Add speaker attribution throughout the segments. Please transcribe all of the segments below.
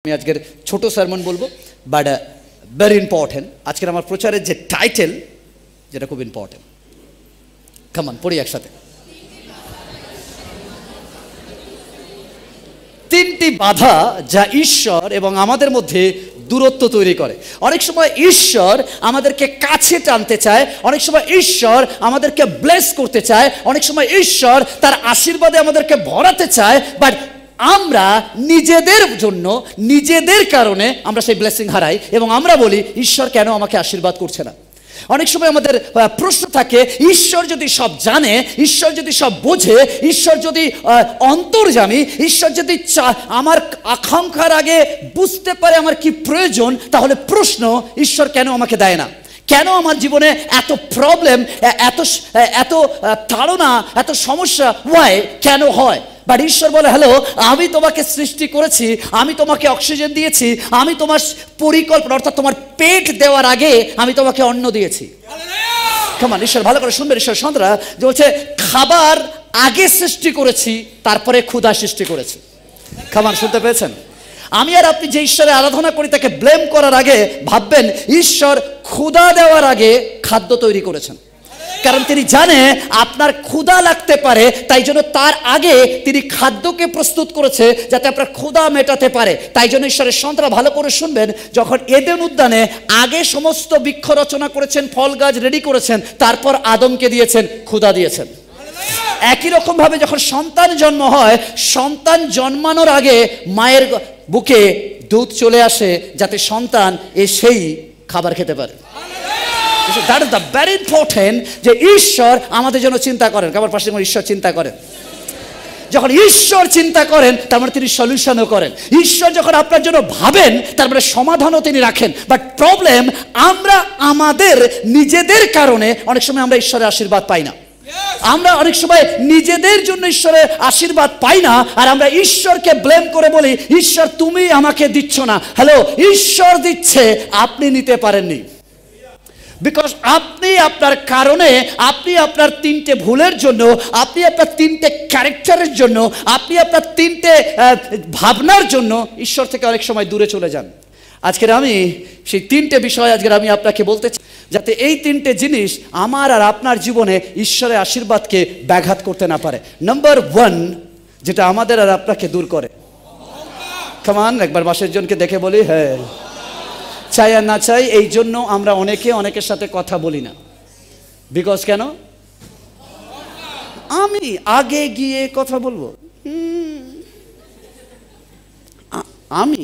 Speaker 1: আমি আজকের ছোট সারমন বলবো, বাট ভেরি ইম্পর্টেন্ট। আজকের আমার প্রচারের যে টাইটেল, যেটা খুব ইম্পর্টেন্ট। কামান পড়ি একসাথে। তিনটি বাধা যা ঈশ্বর এবং আমাদের মধ্যে দূরত্ব তৈরি করে। অনেক সময় ঈশ্বর আমাদেরকে কাছে টানতে চায়, অনেক সময় ঈশ্বর আমাদেরকে ব্লেস করতে চায়, অনেক সময় ঈশ্বর তার আশীর্বাদে আমাদেরকে ভরাতে চায়, বাট আমরা নিজেদের জন্য, নিজেদের কারণে আমরা সেই ব্লেসিং হারাই এবং আমরা বলি ঈশ্বর কেন আমাকে আশীর্বাদ করছে না। অনেক সময় আমাদের প্রশ্ন থাকে, ঈশ্বর যদি সব জানে, ঈশ্বর যদি সব বোঝে, ঈশ্বর যদি অন্তর্যামী, ঈশ্বর যদি আমার আকাঙ্ক্ষার আগে বুঝতে পারে আমার কি প্রয়োজন, তাহলে প্রশ্ন ঈশ্বর কেন আমাকে দেয় না? কেন আমার জীবনে এত প্রবলেম, এত তাড়না, এত সমস্যা ওয়াই কেন হয়? বাট ঈশ্বর বলে, হ্যালো, আমি তোমাকে সৃষ্টি করেছি, আমি তোমাকে অক্সিজেন দিয়েছি, আমি তোমার পরিকল্পনা অর্থাৎ তোমার পেট দেওয়ার আগে আমি তোমাকে অন্ন দিয়েছি। কেমন ঈশ্বর ভালো করে শুনবেন, ঈশ্বর সন্তানরা যে বলছে খাবার আগে সৃষ্টি করেছি, তারপরে ক্ষুধা সৃষ্টি করেছি। কেমন শুনতে পেয়েছেন? আমি আর আপনি যে ঈশ্বরের আরাধনা করি তাকে ব্লেম করার আগে ভাববেন ঈশ্বর ক্ষুধা দেওয়ার আগে খাদ্য তৈরি করেছেন, কারণ তিনি জানে আপনার ক্ষুধা লাগতে পারে, তাই জন্য তার আগে তিনি খাদ্যকে প্রস্তুত করেছে যাতে আপনার ক্ষুধা মেটাতে পারে। তাই জন্য ঈশ্বরের সন্তানরা ভালো করে শুনবেন, যখন এডেন উদ্যানে আগে সমস্ত বৃক্ষ রচনা করেছেন, ফল গাছ রেডি করেছেন, তারপর আদমকে দিয়েছেন, ক্ষুধা দিয়েছেন। একই রকম ভাবে যখন সন্তান জন্ম হয়, সন্তান জন্মানোর আগে মায়ের বুকে দুধ চলে আসে যাতে সন্তান এসেই খাবার খেতে পারে। That is the very important যে ঈশ্বর আমাদের জন্য চিন্তা করেন। আমার পাশে ঈশ্বর চিন্তা করেন। যখন ঈশ্বর চিন্তা করেন তার মানে তিনি সলিউশনও করেন। ঈশ্বর যখন আপনার জন্য ভাবেন তার মানে সমাধানও তিনি রাখেন। বাট প্রবলেম, আমরা আমাদের নিজেদের কারণে অনেক সময় আমরা ঈশ্বরের আশীর্বাদ পাই না। আমরা অনেক সময় নিজেদের জন্য ঈশ্বরের আশীর্বাদ পাই না, আর আমরা ঈশ্বরকে ব্লেম করে বলি ঈশ্বর তুমি আমাকে দিচ্ছ না। হ্যালো, ঈশ্বর দিচ্ছে, আপনি নিতে পারেননি। বিকজ আপনি আপনার কারণে, আপনি আপনার তিনটে ভুলের জন্য, আপনি আপনার তিনটে ক্যারেক্টারের জন্য, আপনি আপনার তিনটে ভাবনার জন্য ঈশ্বর থেকে অনেক সময় দূরে চলে যান। আজকের আমি সেই তিনটে বিষয় আজকের আমি আপনাকে বলতে চাই, যাতে এই তিনটে জিনিস আমার আর আপনার জীবনে ঈশ্বরের আশীর্বাদকে ব্যাঘাত করতে না পারে। নাম্বার 1, যেটা আমাদের আর আপনাকে দূর করে। কামান একবার পাশের জনকে দেখে বলি, হ্যাঁ, চাই আর না চাই এই জন্য আমরা অনেকের সাথে কথা বলি না। বিকজ কেন? আমি আগে গিয়ে কথা বলবো, আমি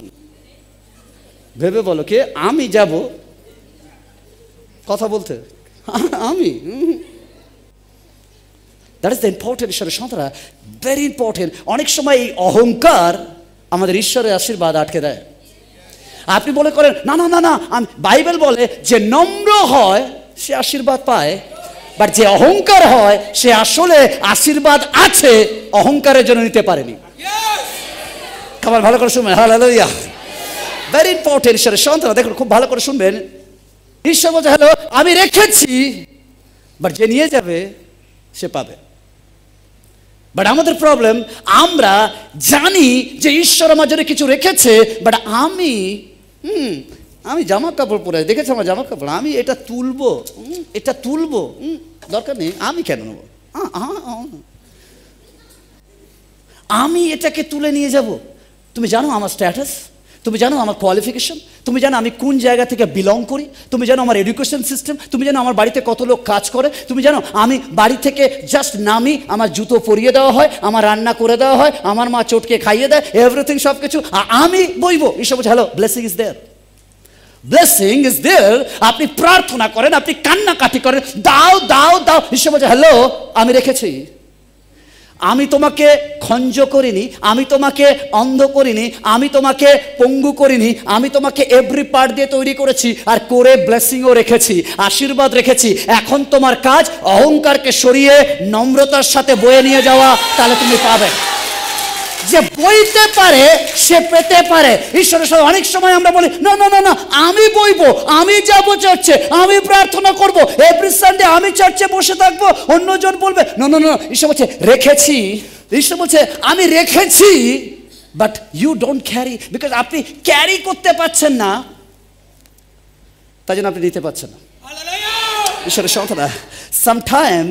Speaker 1: ভেবে বলো কে আমি যাব কথা বলতে, আমি দ্যাট ইজ দ্য ইম্পর্টেন্ট। ঈশ্বরের সন্তানরা ভেরি ইম্পর্টেন্ট। অনেক সময় এই অহংকার আমাদের ঈশ্বরের আশীর্বাদ আটকে দেয়। আপনি বলে করেন না না না না, বাইবেল বলে যে নম্র হয় সে আশীর্বাদ পায়, বাট যে অহংকার হয় সে আসলে আশীর্বাদ আছে, অহংকারের জন্য নিতে পারেনি। খাবার ভালো করে শুনবেন, হালেলুয়া, ভেরি ইম্পর্টেন্ট। ঈশ্বরের সন্তানরা দেখুন, খুব ভালো করে শুনবেন। ঈশ্বর বলছে, হ্যালো, আমি রেখেছি, বাট যে নিয়ে যাবে সে পাবে। বাট আমাদের প্রবলেম, আমরা জানি যে ঈশ্বর আমার জন্য কিছু রেখেছে, বাট আমি জামা কাপড় পরে দেখেছি, আমার জামা কাপড়, আমি এটা তুলবো, এটা তুলবো, দরকার নেই, আমি কেন নেবো, আমি এটাকে তুলে নিয়ে যাব। তুমি জানো আমার স্ট্যাটাস, তুমি জানো আমার কোয়ালিফিকেশন, তুমি জানো আমি কোন জায়গা থেকে বিলং করি, তুমি জানো আমার এডুকেশন সিস্টেম, তুমি জানো আমার বাড়িতে কত লোক কাজ করে, তুমি জানো আমি বাড়ি থেকে জাস্ট নামি আমার জুতো পরিয়ে দেওয়া হয়, আমার রান্না করে দেওয়া হয়, আমার মা চটকে খাইয়ে দেয়, এভরিথিং, সব কিছু আমি বইবো। ঈশ্বর বলছে, hello, blessing is there, blessing is there. আপনি প্রার্থনা করেন, আপনি কান্নাকাটি করেন, দাও দাও দাও। ঈশ্বর বলছে, হ্যালো, আমি রেখেছি, আমি তোমাকে খঞ্জ করিনি, আমি তোমাকে অন্ধ করিনি, আমি তোমাকে পঙ্গু করিনি, আমি তোমাকে এভরি পার্ট দিয়ে তৈরি করেছি, আর করে ব্লেসিংও রেখেছি, আশীর্বাদ রেখেছি। এখন তোমার কাজ অহংকারকে সরিয়ে নম্রতার সাথে বয়ে নিয়ে যাওয়া, তাহলে তুমি পাবে। যে বইতে পারে সে পেতে পারে। ঈশ্বরের সাথে অনেক সময় আমরা বলি না না না না, আমি বইবো, আমি যাবো চার্চে, আমি প্রার্থনা করবো, এভরি সানডে আমি চার্চে বসে থাকবো, অন্যজন বলবে না না না। ঈশ্বর বলছে রেখেছি, ঈশ্বর বলছে আমি রেখেছি, but you don't carry, because আপনি ক্যারি করতে পারছেন না, তাই জন্য আপনি নিতে পারছেন না। ঈশ্বরের সন্তানরা, সামটাইম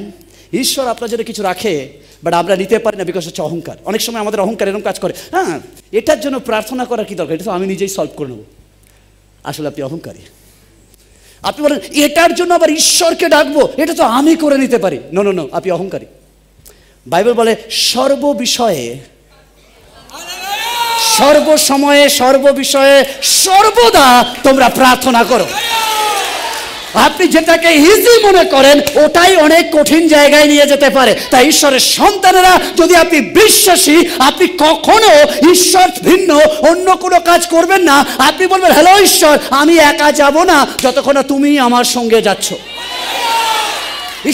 Speaker 1: ঈশ্বর আপনার জন্য কিছু রাখে, বাট আমরা নিতে পারি না, বিকজ হচ্ছে অহংকার। অনেক সময় আমাদের অহংকার এরকম কাজ করে, হ্যাঁ এটার জন্য প্রার্থনা করার কি দরকার, এটা তো আমি নিজেই সলভ করে নেবো। আসলে আপনি অহংকারী। আপনি বলেন এটার জন্য আবার ঈশ্বরকে ডাকবো, এটা তো আমি করে নিতে পারি। নো নো নো, আপনি অহংকারী। বাইবেল বলে সর্ববিষয়ে, সর্বসময়ে, সর্ববিষয়ে, সর্বদা তোমরা প্রার্থনা করো। আপনি যেটাকে ইজি মনে করেন ওটাই অনেক কঠিন জায়গায় নিয়ে যেতে পারে। তাই ঈশ্বরের সন্তানেরা, যদি আপনি বিশ্বাসী, আপনি কখনো ঈশ্বর ভিন্ন অন্য কোনো কাজ করবেন না। আপনি বলবেন হ্যালো ঈশ্বর, আমি একা যাব না যতক্ষণ না তুমি আমার সঙ্গে যাচ্ছ।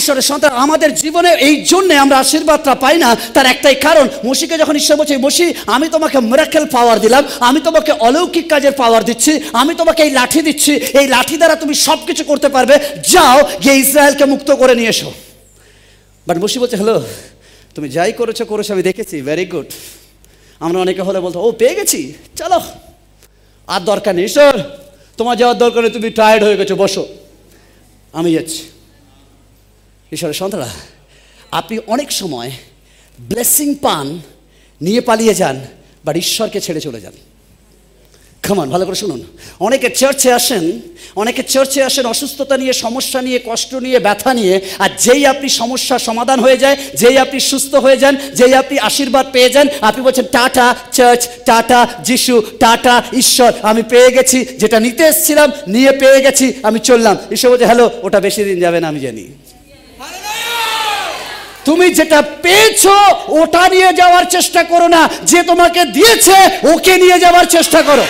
Speaker 1: ঈশ্বরের সন্তান, আমাদের জীবনে এই জন্যে আমরা আশীর্বাদটা পাই না, তার একটাই কারণ, মসিকে যখন ঈশ্বর বলছে মসি আমি তোমাকে মিরাকেল পাওয়ার দিলাম, আমি তোমাকে অলৌকিক কাজের পাওয়ার দিচ্ছি, আমি তোমাকে এই লাঠি দিচ্ছি, এই লাঠি দ্বারা তুমি সব কিছু করতে পারবে, যাও গিয়ে ইসরায়েলকে মুক্ত করে নিয়ে এসো। বাট মসি বলছে হ্যালো, তুমি যাই করেছো করেছো আমি দেখেছি, ভেরি গুড। আমরা অনেকে হলে বলতো ও পেয়ে গেছি, চলো আর দরকার নেই ঈশ্বর, তোমার যাওয়ার দরকার নেই, তুমি টায়ার্ড হয়ে গেছো, বসো আমি যাচ্ছি। ঈশ্বরের সন্তানরা, আপনি অনেক সময় ব্লেসিং পান, নিয়ে পালিয়ে যান, বাট ঈশ্বরকে ছেড়ে চলে যান। কামান, ভালো করে শুনুন। অনেকে চার্চে আসেন অসুস্থতা নিয়ে, সমস্যা নিয়ে, কষ্ট নিয়ে, ব্যথা নিয়ে, আর যেই আপনি সমস্যার সমাধান হয়ে যায়, যেই আপনি সুস্থ হয়ে যান, যেই আপনি আশীর্বাদ পেয়ে যান, আপনি বলছেন টাটা চার্চ, টাটা যিশু, টাটা ঈশ্বর, আমি পেয়ে গেছি, যেটা নিতে এসেছিলাম নিয়ে পেয়ে গেছি, আমি চললাম। ঈশ্বর বলছে হ্যালো, ওটা বেশি দিন যাবে না, আমি জানি। তুমি যেটা পেয়েছো ওটা নিয়ে যাওয়ার চেষ্টা করো না, যে তোমাকে দিয়েছে ওকে নিয়ে যাওয়ার চেষ্টা করো।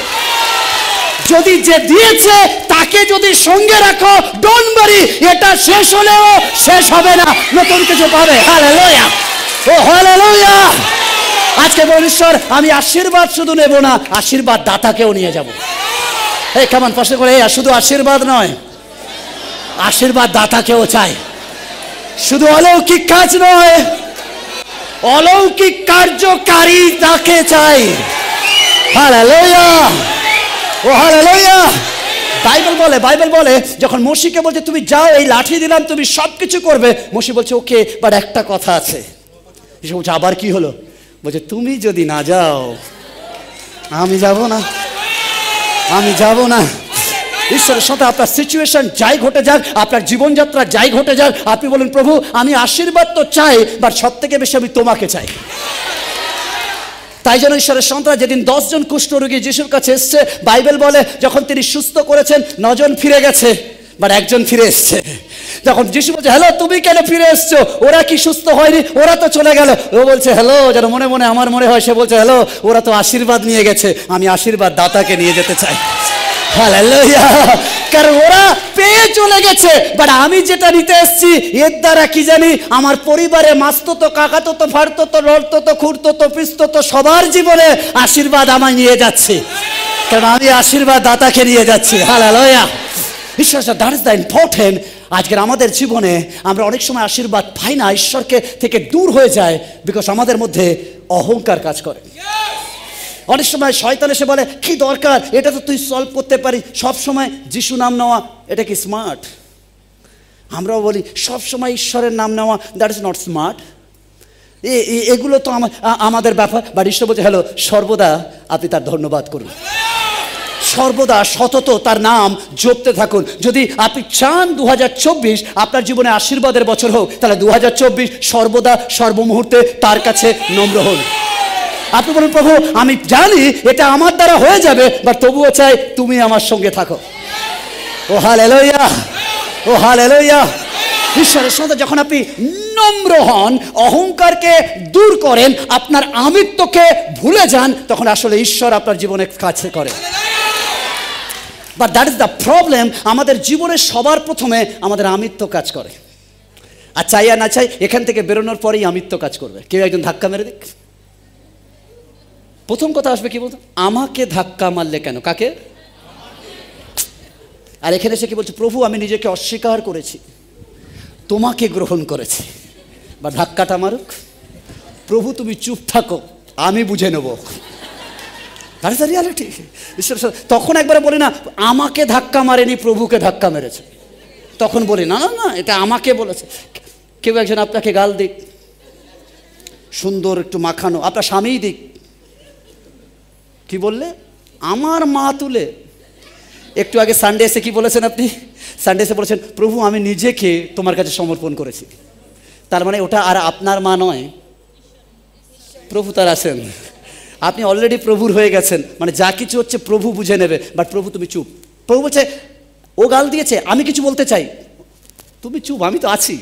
Speaker 1: যদি যে দিয়েছে তাকে যদি সঙ্গে রাখো, ডোন্ট ওয়ারি, এটা শেষ হলেও শেষ হবে না, নতুন কিছু পাবে। হালেলুয়া, ও হালেলুয়া। আজকে বল ঈশ্বর, আমি আশীর্বাদ শুধু নেব না, আশীর্বাদ দাতাকেও নিয়ে যাব। এই কেমন পাশে করে, শুধু আশীর্বাদ নয়, আশীর্বাদ দাতাকেও চাই। শুধু অলৌকিক কাজ নয়, অলৌকিক কার্যকারী তাকে চাই। হালেলুয়া, ও হালেলুয়া। বাইবেল বলে যখন মসিকে বলছে তুমি যাও, এই লাঠি দিলাম, তুমি সব কিছু করবে, মসি বলছে ওকে, বাট একটা কথা আছে। বলছে আবার কি হলো? বলছে তুমি যদি না যাও আমি যাব না, আমি যাব না। ঈশ্বরের সাথে আপনার সিচুয়েশন যাই ঘটে যাক, আপনার জীবনযাত্রা যাই ঘটে যাক, আপনি বলেন প্রভু আমি আশীর্বাদ তো চাই, বাট সব থেকে বেশি আমি তোমাকে চাই। তাই জন্য ঈশ্বরের সন্তান যেদিন 10 জন কুষ্ঠরোগী যিশুর কাছে এসছে, বাইবেল বলে যখন তিনি সুস্থ করেছেন 9 জন ফিরে গেছে, বাট একজন ফিরে এসছে। যখন যিশু বলছে হ্যালো তুমি কেন ফিরে এসছো, ওরা কি সুস্থ হয়নি, ওরা তো চলে গেল। ও বলছে হ্যালো, যেন মনে মনে আমার মনে হয় সে বলছে হ্যালো, ওরা তো আশীর্বাদ নিয়ে গেছে, আমি আশীর্বাদ দাতাকে নিয়ে যেতে চাই। হালেলুয়া। কারণ ওরা পেয়ে চলে গেছে, বাট আমি যেটা নিতে এসেছি এর দ্বারা কি জানি আমার পরিবারে মাসতো, কাকাতো, ফাড়তো, লড়তো, খুঁড়তো, পিসতো, সবার জীবনে আশীর্বাদ আমায় নিয়ে যাচ্ছে, কারণ আমি আশীর্বাদ দাতাকে নিয়ে যাচ্ছি। হালেলুয়া। ঈশ্বর, দ্যাট ইজ দ্য ইম্পর্টেন্ট। আজকের আমাদের জীবনে আমরা অনেক সময় আশীর্বাদ পাই না, ঈশ্বরকে থেকে দূর হয়ে যায়, বিকজ আমাদের মধ্যে অহংকার কাজ করে। অনেক সময় শয়তান এসে বলে কি দরকার, এটা তো তুই সলভ করতে পারি, সব সময় যিশু নাম নেওয়া এটা কি স্মার্ট? আমরাও বলি সব সময় ঈশ্বরের নাম নেওয়া, দ্যাট ইজ নট স্মার্ট। এগুলো তো আমাদের ব্যাপার। বাট ঈশ্বর বলছে হ্যালো, সর্বদা আপনি তার ধন্যবাদ করুন, সর্বদা সতত তার নাম জপতে থাকুন। যদি আপনি চান 2024 আপনার জীবনে আশীর্বাদের বছর হোক, তাহলে 2024 সর্বদা সর্বমুহূর্তে তার কাছে নম্র হন। আপনি বলুন প্রভু আমি জানি এটা আমার দ্বারা হয়ে যাবে, বাট তবুও চাই তুমি আমার সঙ্গে থাকো। ও হালেলুয়া, ও হালেলুয়া। ঈশ্বরের সঙ্গে যখন আপনি নম্র হন, অহংকারকে দূর করেন, আপনার আমিত্বকে ভুলে যান, তখন আসলে ঈশ্বর আপনার জীবনে কাজ করে। But that is the problem. আমাদের জীবনে সবার প্রথমে আমাদের আমিত্ব কাজ করে, আর চাই আর না চাই এখান থেকে বেরোনোর পরেই আমিত্ব কাজ করবে। কেউ একজন ধাক্কা মেরে দেখ, প্রথম কথা আসবে কি বলতো, আমাকে ধাক্কা মারলে কেন, কাকে? আর এখানে সে কি বলছে, প্রভু আমি নিজেকে অস্বীকার করেছি, তোমাকে গ্রহণ করেছি। বা ধাক্কাটা মারুক, প্রভু তুমি চুপ থাকো, আমি বুঝে নেব। That is the reality. তখন একবারে বলি না আমাকে ধাক্কা মারেনি, প্রভুকে ধাক্কা মেরেছে। তখন বলি না না না, এটা আমাকে বলেছে। কেউ একজন আপনাকে গাল দিক, সুন্দর একটু মাখানো, আপনার স্বামীই দিক, কি বললে? আমার মা তুলে। একটু আগে সানডে এসে কি বলেছেন আপনি? সানডে এসে বলেছেন প্রভু আমি নিজেকে তোমার কাছে সমর্পণ করেছি। তার মানে ওটা আর আপনার মা নয়, প্রভু তার আছেন। আপনি অলরেডি প্রভুর হয়ে গেছেন, মানে যা কিছু হচ্ছে প্রভু বুঝে নেবে। বাট প্রভু তুমি চুপ। প্রভু বলছে ও গাল দিয়েছে, আমি কিছু বলতে চাই, তুমি চুপ, আমি তো আছি।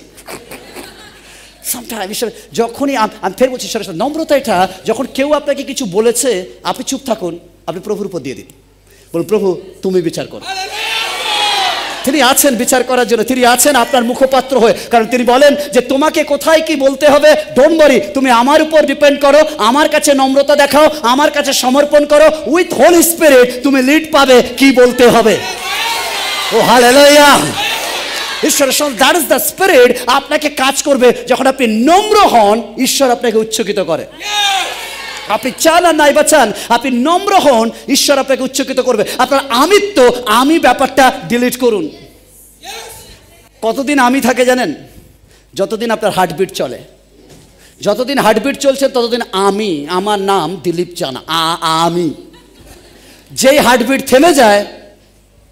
Speaker 1: যখনই আমি ফের বলছি নম্রতা এটা, যখন কেউ আপনাকে কিছু বলেছে আপনি চুপ থাকুন, আপনি প্রভুর উপর দিয়ে দিন, বলুন প্রভু তুমি বিচার করো। তিনি আছেন বিচার করার জন্য, তিনি আছেন আপনার মুখপাত্র হয়ে। কারণ তিনি বলেন যে তোমাকে কোথায় কি বলতে হবে ডোন্ট ওয়ারি, তুমি আমার উপর ডিপেন্ড করো, আমার কাছে নম্রতা দেখাও, আমার কাছে সমর্পণ করো, উইথ হোলি স্পিরিট তুমি লিড পাবে কি বলতে হবে। ও হালেলুয়া। ঈশ্বরের সঙ্গে দ্যাট ইজ দ্য স্পিরিট আপনাকে কাজ করবে। যখন আপনি নম্র হন ঈশ্বর আপনাকে উচ্চকিত করে। আপনি চান আর নাই বা চান, আপনি নম্র হন ঈশ্বর আপনাকে উচ্চকিত করবে। আপনার আমিত্ব, আমি ব্যাপারটা ডিলিট করুন। কতদিন আমি থাকে জানেন? যতদিন আপনার হার্টবিট চলে। যতদিন হার্টবিট চলছে ততদিন আমি, আমার নাম দিলীপ জানা, আমি। যেই হার্টবিট থেমে যায়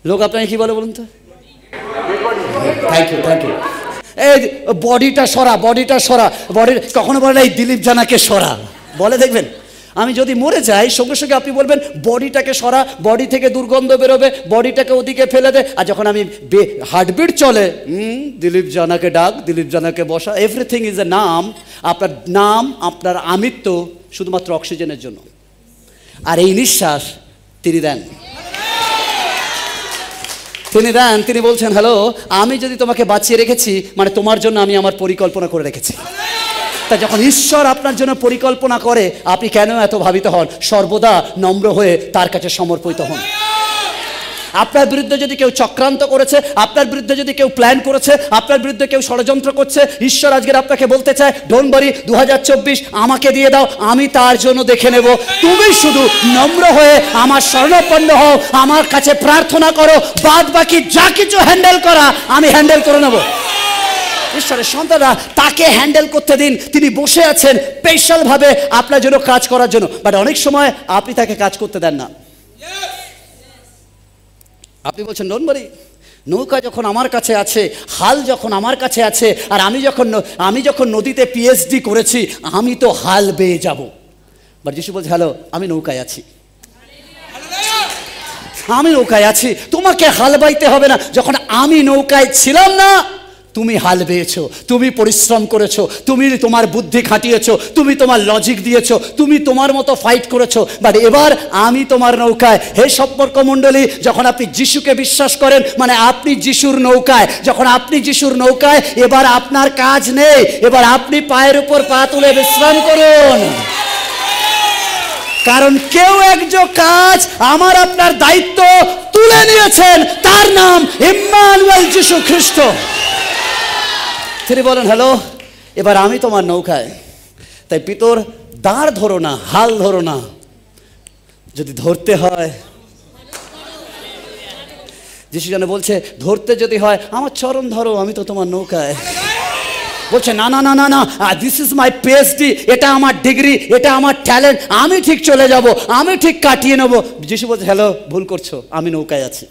Speaker 1: লোক আপনাকে কি বলে বলুন তো? Thank you thank you. এই বডিটা সরা, বডিটা সরা, বডি কখনো বলে না এই দিলীপ জানাকে সরা, বলে দেখবেন। আমি যদি মরে যাই সঙ্গে সঙ্গে আপনি বলবেন বডিটাকে সরা, বডি থেকে দুর্গন্ধ বেরোবে, বডিটাকে ওদিকে ফেলে দে। আর যখন আমি হার্টবিট চলে, দিলীপ জানাকে ডাক, দিলীপ জানাকে বসা, এভরিথিং ইজ এ নাম। আপনার নাম, আপনার আমিত্ব শুধুমাত্র অক্সিজেনের জন্য। আর এই নিঃশ্বাস তিনি দেন, তিনি দেন। তিনি বলছেন হ্যালো, আমি যদি তোমাকে বাঁচিয়ে রেখেছি মানে তোমার জন্য আমি আমার পরিকল্পনা করে রেখেছি। তাই যখন ঈশ্বর আপনার জন্য পরিকল্পনা করে আপনি কেন এত ভাবিত হন? সর্বদা নম্র হয়ে তার কাছে সমর্পিত হন। আপনার বিরুদ্ধে যদি কেউ চক্রান্ত করেছে, আপনার বিরুদ্ধে যদি কেউ প্ল্যান করেছে, আপনার বিরুদ্ধে কেউ ষড়যন্ত্র করছে, ঈশ্বর আজকের আপনাকে বলতে চায় ডোন্ট ওয়ারি, 2024 আমাকে দিয়ে দাও, আমি তার জন্য দেখে নেব। তুমি শুধু নম্র হয়ে আমার শরণাপন্ন হও, আমার কাছে প্রার্থনা করো, বাদ বাকি যা কিছু হ্যান্ডেল করা আমি হ্যান্ডেল করে নেব। ঈশ্বরের সন্তানরা তাকে হ্যান্ডেল করতে দিন। তিনি বসে আছেন স্পেশাল ভাবে আপনার জন্য কাজ করার জন্য। বাট অনেক সময় আপনি তাকে কাজ করতে দেন না। আপনি বলছেন ডোন্ট ওয়ারি, নৌকা যখন আমার কাছে আছে, হাল যখন আমার কাছে আছে, আর আমি যখন নদীতে পিএইচডি করেছি আমি তো হাল বেয়ে যাব। বাট যিশু বলছে হ্যালো, আমি নৌকায় আছি, আমি নৌকায় আছি, তোমাকে হাল বাইতে হবে না। যখন আমি নৌকায় ছিলাম না তুমি হাল বেয়েছো, তুমি পরিশ্রম করেছো, তুমি তোমার বুদ্ধি খাটিয়েছো, তুমি তোমার লজিক দিয়েছো, তুমি তোমার মতো ফাইট করেছো। বাট এবার আমি তোমার নৌকায়। হে সম্পর্ক মণ্ডলী, যখন আপনি যিশুকে বিশ্বাস করেন মানে আপনি যিশুর নৌকায়। যখন আপনি যিশুর নৌকায়, এবার আপনার কাজ নেই, এবার আপনি পায়ের উপর পা তুলে বিশ্রাম করুন। কারণ কেউ একজন কাজ আমার আপনার দায়িত্ব তুলে নিয়েছেন, তার নাম ইম্মানুয়েল যিশু খ্রিস্ট। তিনি বলেন হ্যালো, এবার আমি তোমার নৌকায়। তাই পিতর দাঁড় ধরো না, হাল ধরো না, যদি ধরতে হয়। যিশু যেন বলছে ধরতে যদি হয় আমার চরণ ধরো, আমি তো তোমার নৌকায়। বলছে না না না না না, দিস ইজ মাই পিএইচডি, এটা আমার ডিগ্রি, এটা আমার ট্যালেন্ট, আমি ঠিক চলে যাব, আমি ঠিক কাটিয়ে নেব। যিশু বলছে হ্যালো, ভুল করছো, আমি নৌকায় আছি।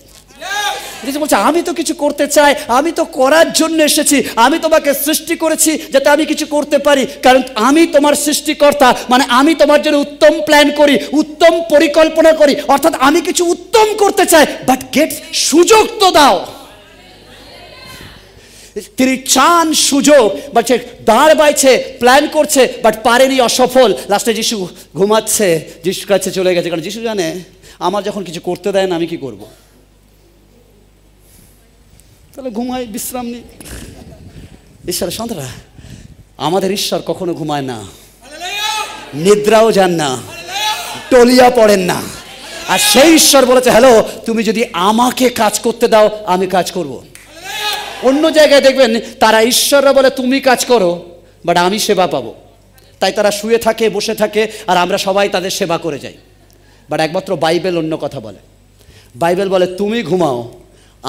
Speaker 1: যিশু বলছে আমি তো কিছু করতে চাই, আমি তো করার জন্য এসেছি, আমি তোমাকে সৃষ্টি করেছি যাতে আমি কিছু করতে পারি। কারণ আমি তোমার সৃষ্টিকর্তা, মানে আমি তোমার জন্য উত্তম প্ল্যান করি, উত্তম পরিকল্পনা করি। অর্থাৎ আমি কিছু উত্তম করতে চাই, বাট গেট সুযোগ তো দাও। তিনি চান সুযোগ, বাট সে দাঁড় বাইছে, প্ল্যান করছে, বাট পারেনি, অসফল। লাস্টে যিশু ঘুমাচ্ছে, যিশুর কাছে চলে গেছে। কারণ যিশু জানে আমার যখন কিছু করতে দেয় না আমি কি করব, তাহলে ঘুমাই, বিশ্রাম নিই। ঈশ্বরের সন্তানরা, আমাদের ঈশ্বর কখনো ঘুমায় না, নিদ্রাও যান না, টলিয়া পড়েন না। আর সেই ঈশ্বর বলেছে হ্যালো, তুমি যদি আমাকে কাজ করতে দাও আমি কাজ করব। অন্য জায়গায় দেখবেন তারা ঈশ্বররা বলে তুমি কাজ করো, বাট আমি সেবা পাবো। তাই তারা শুয়ে থাকে, বসে থাকে, আর আমরা সবাই তাদের সেবা করে যাই। বাট একমাত্র বাইবেল অন্য কথা বলে। বাইবেল বলে তুমি ঘুমাও,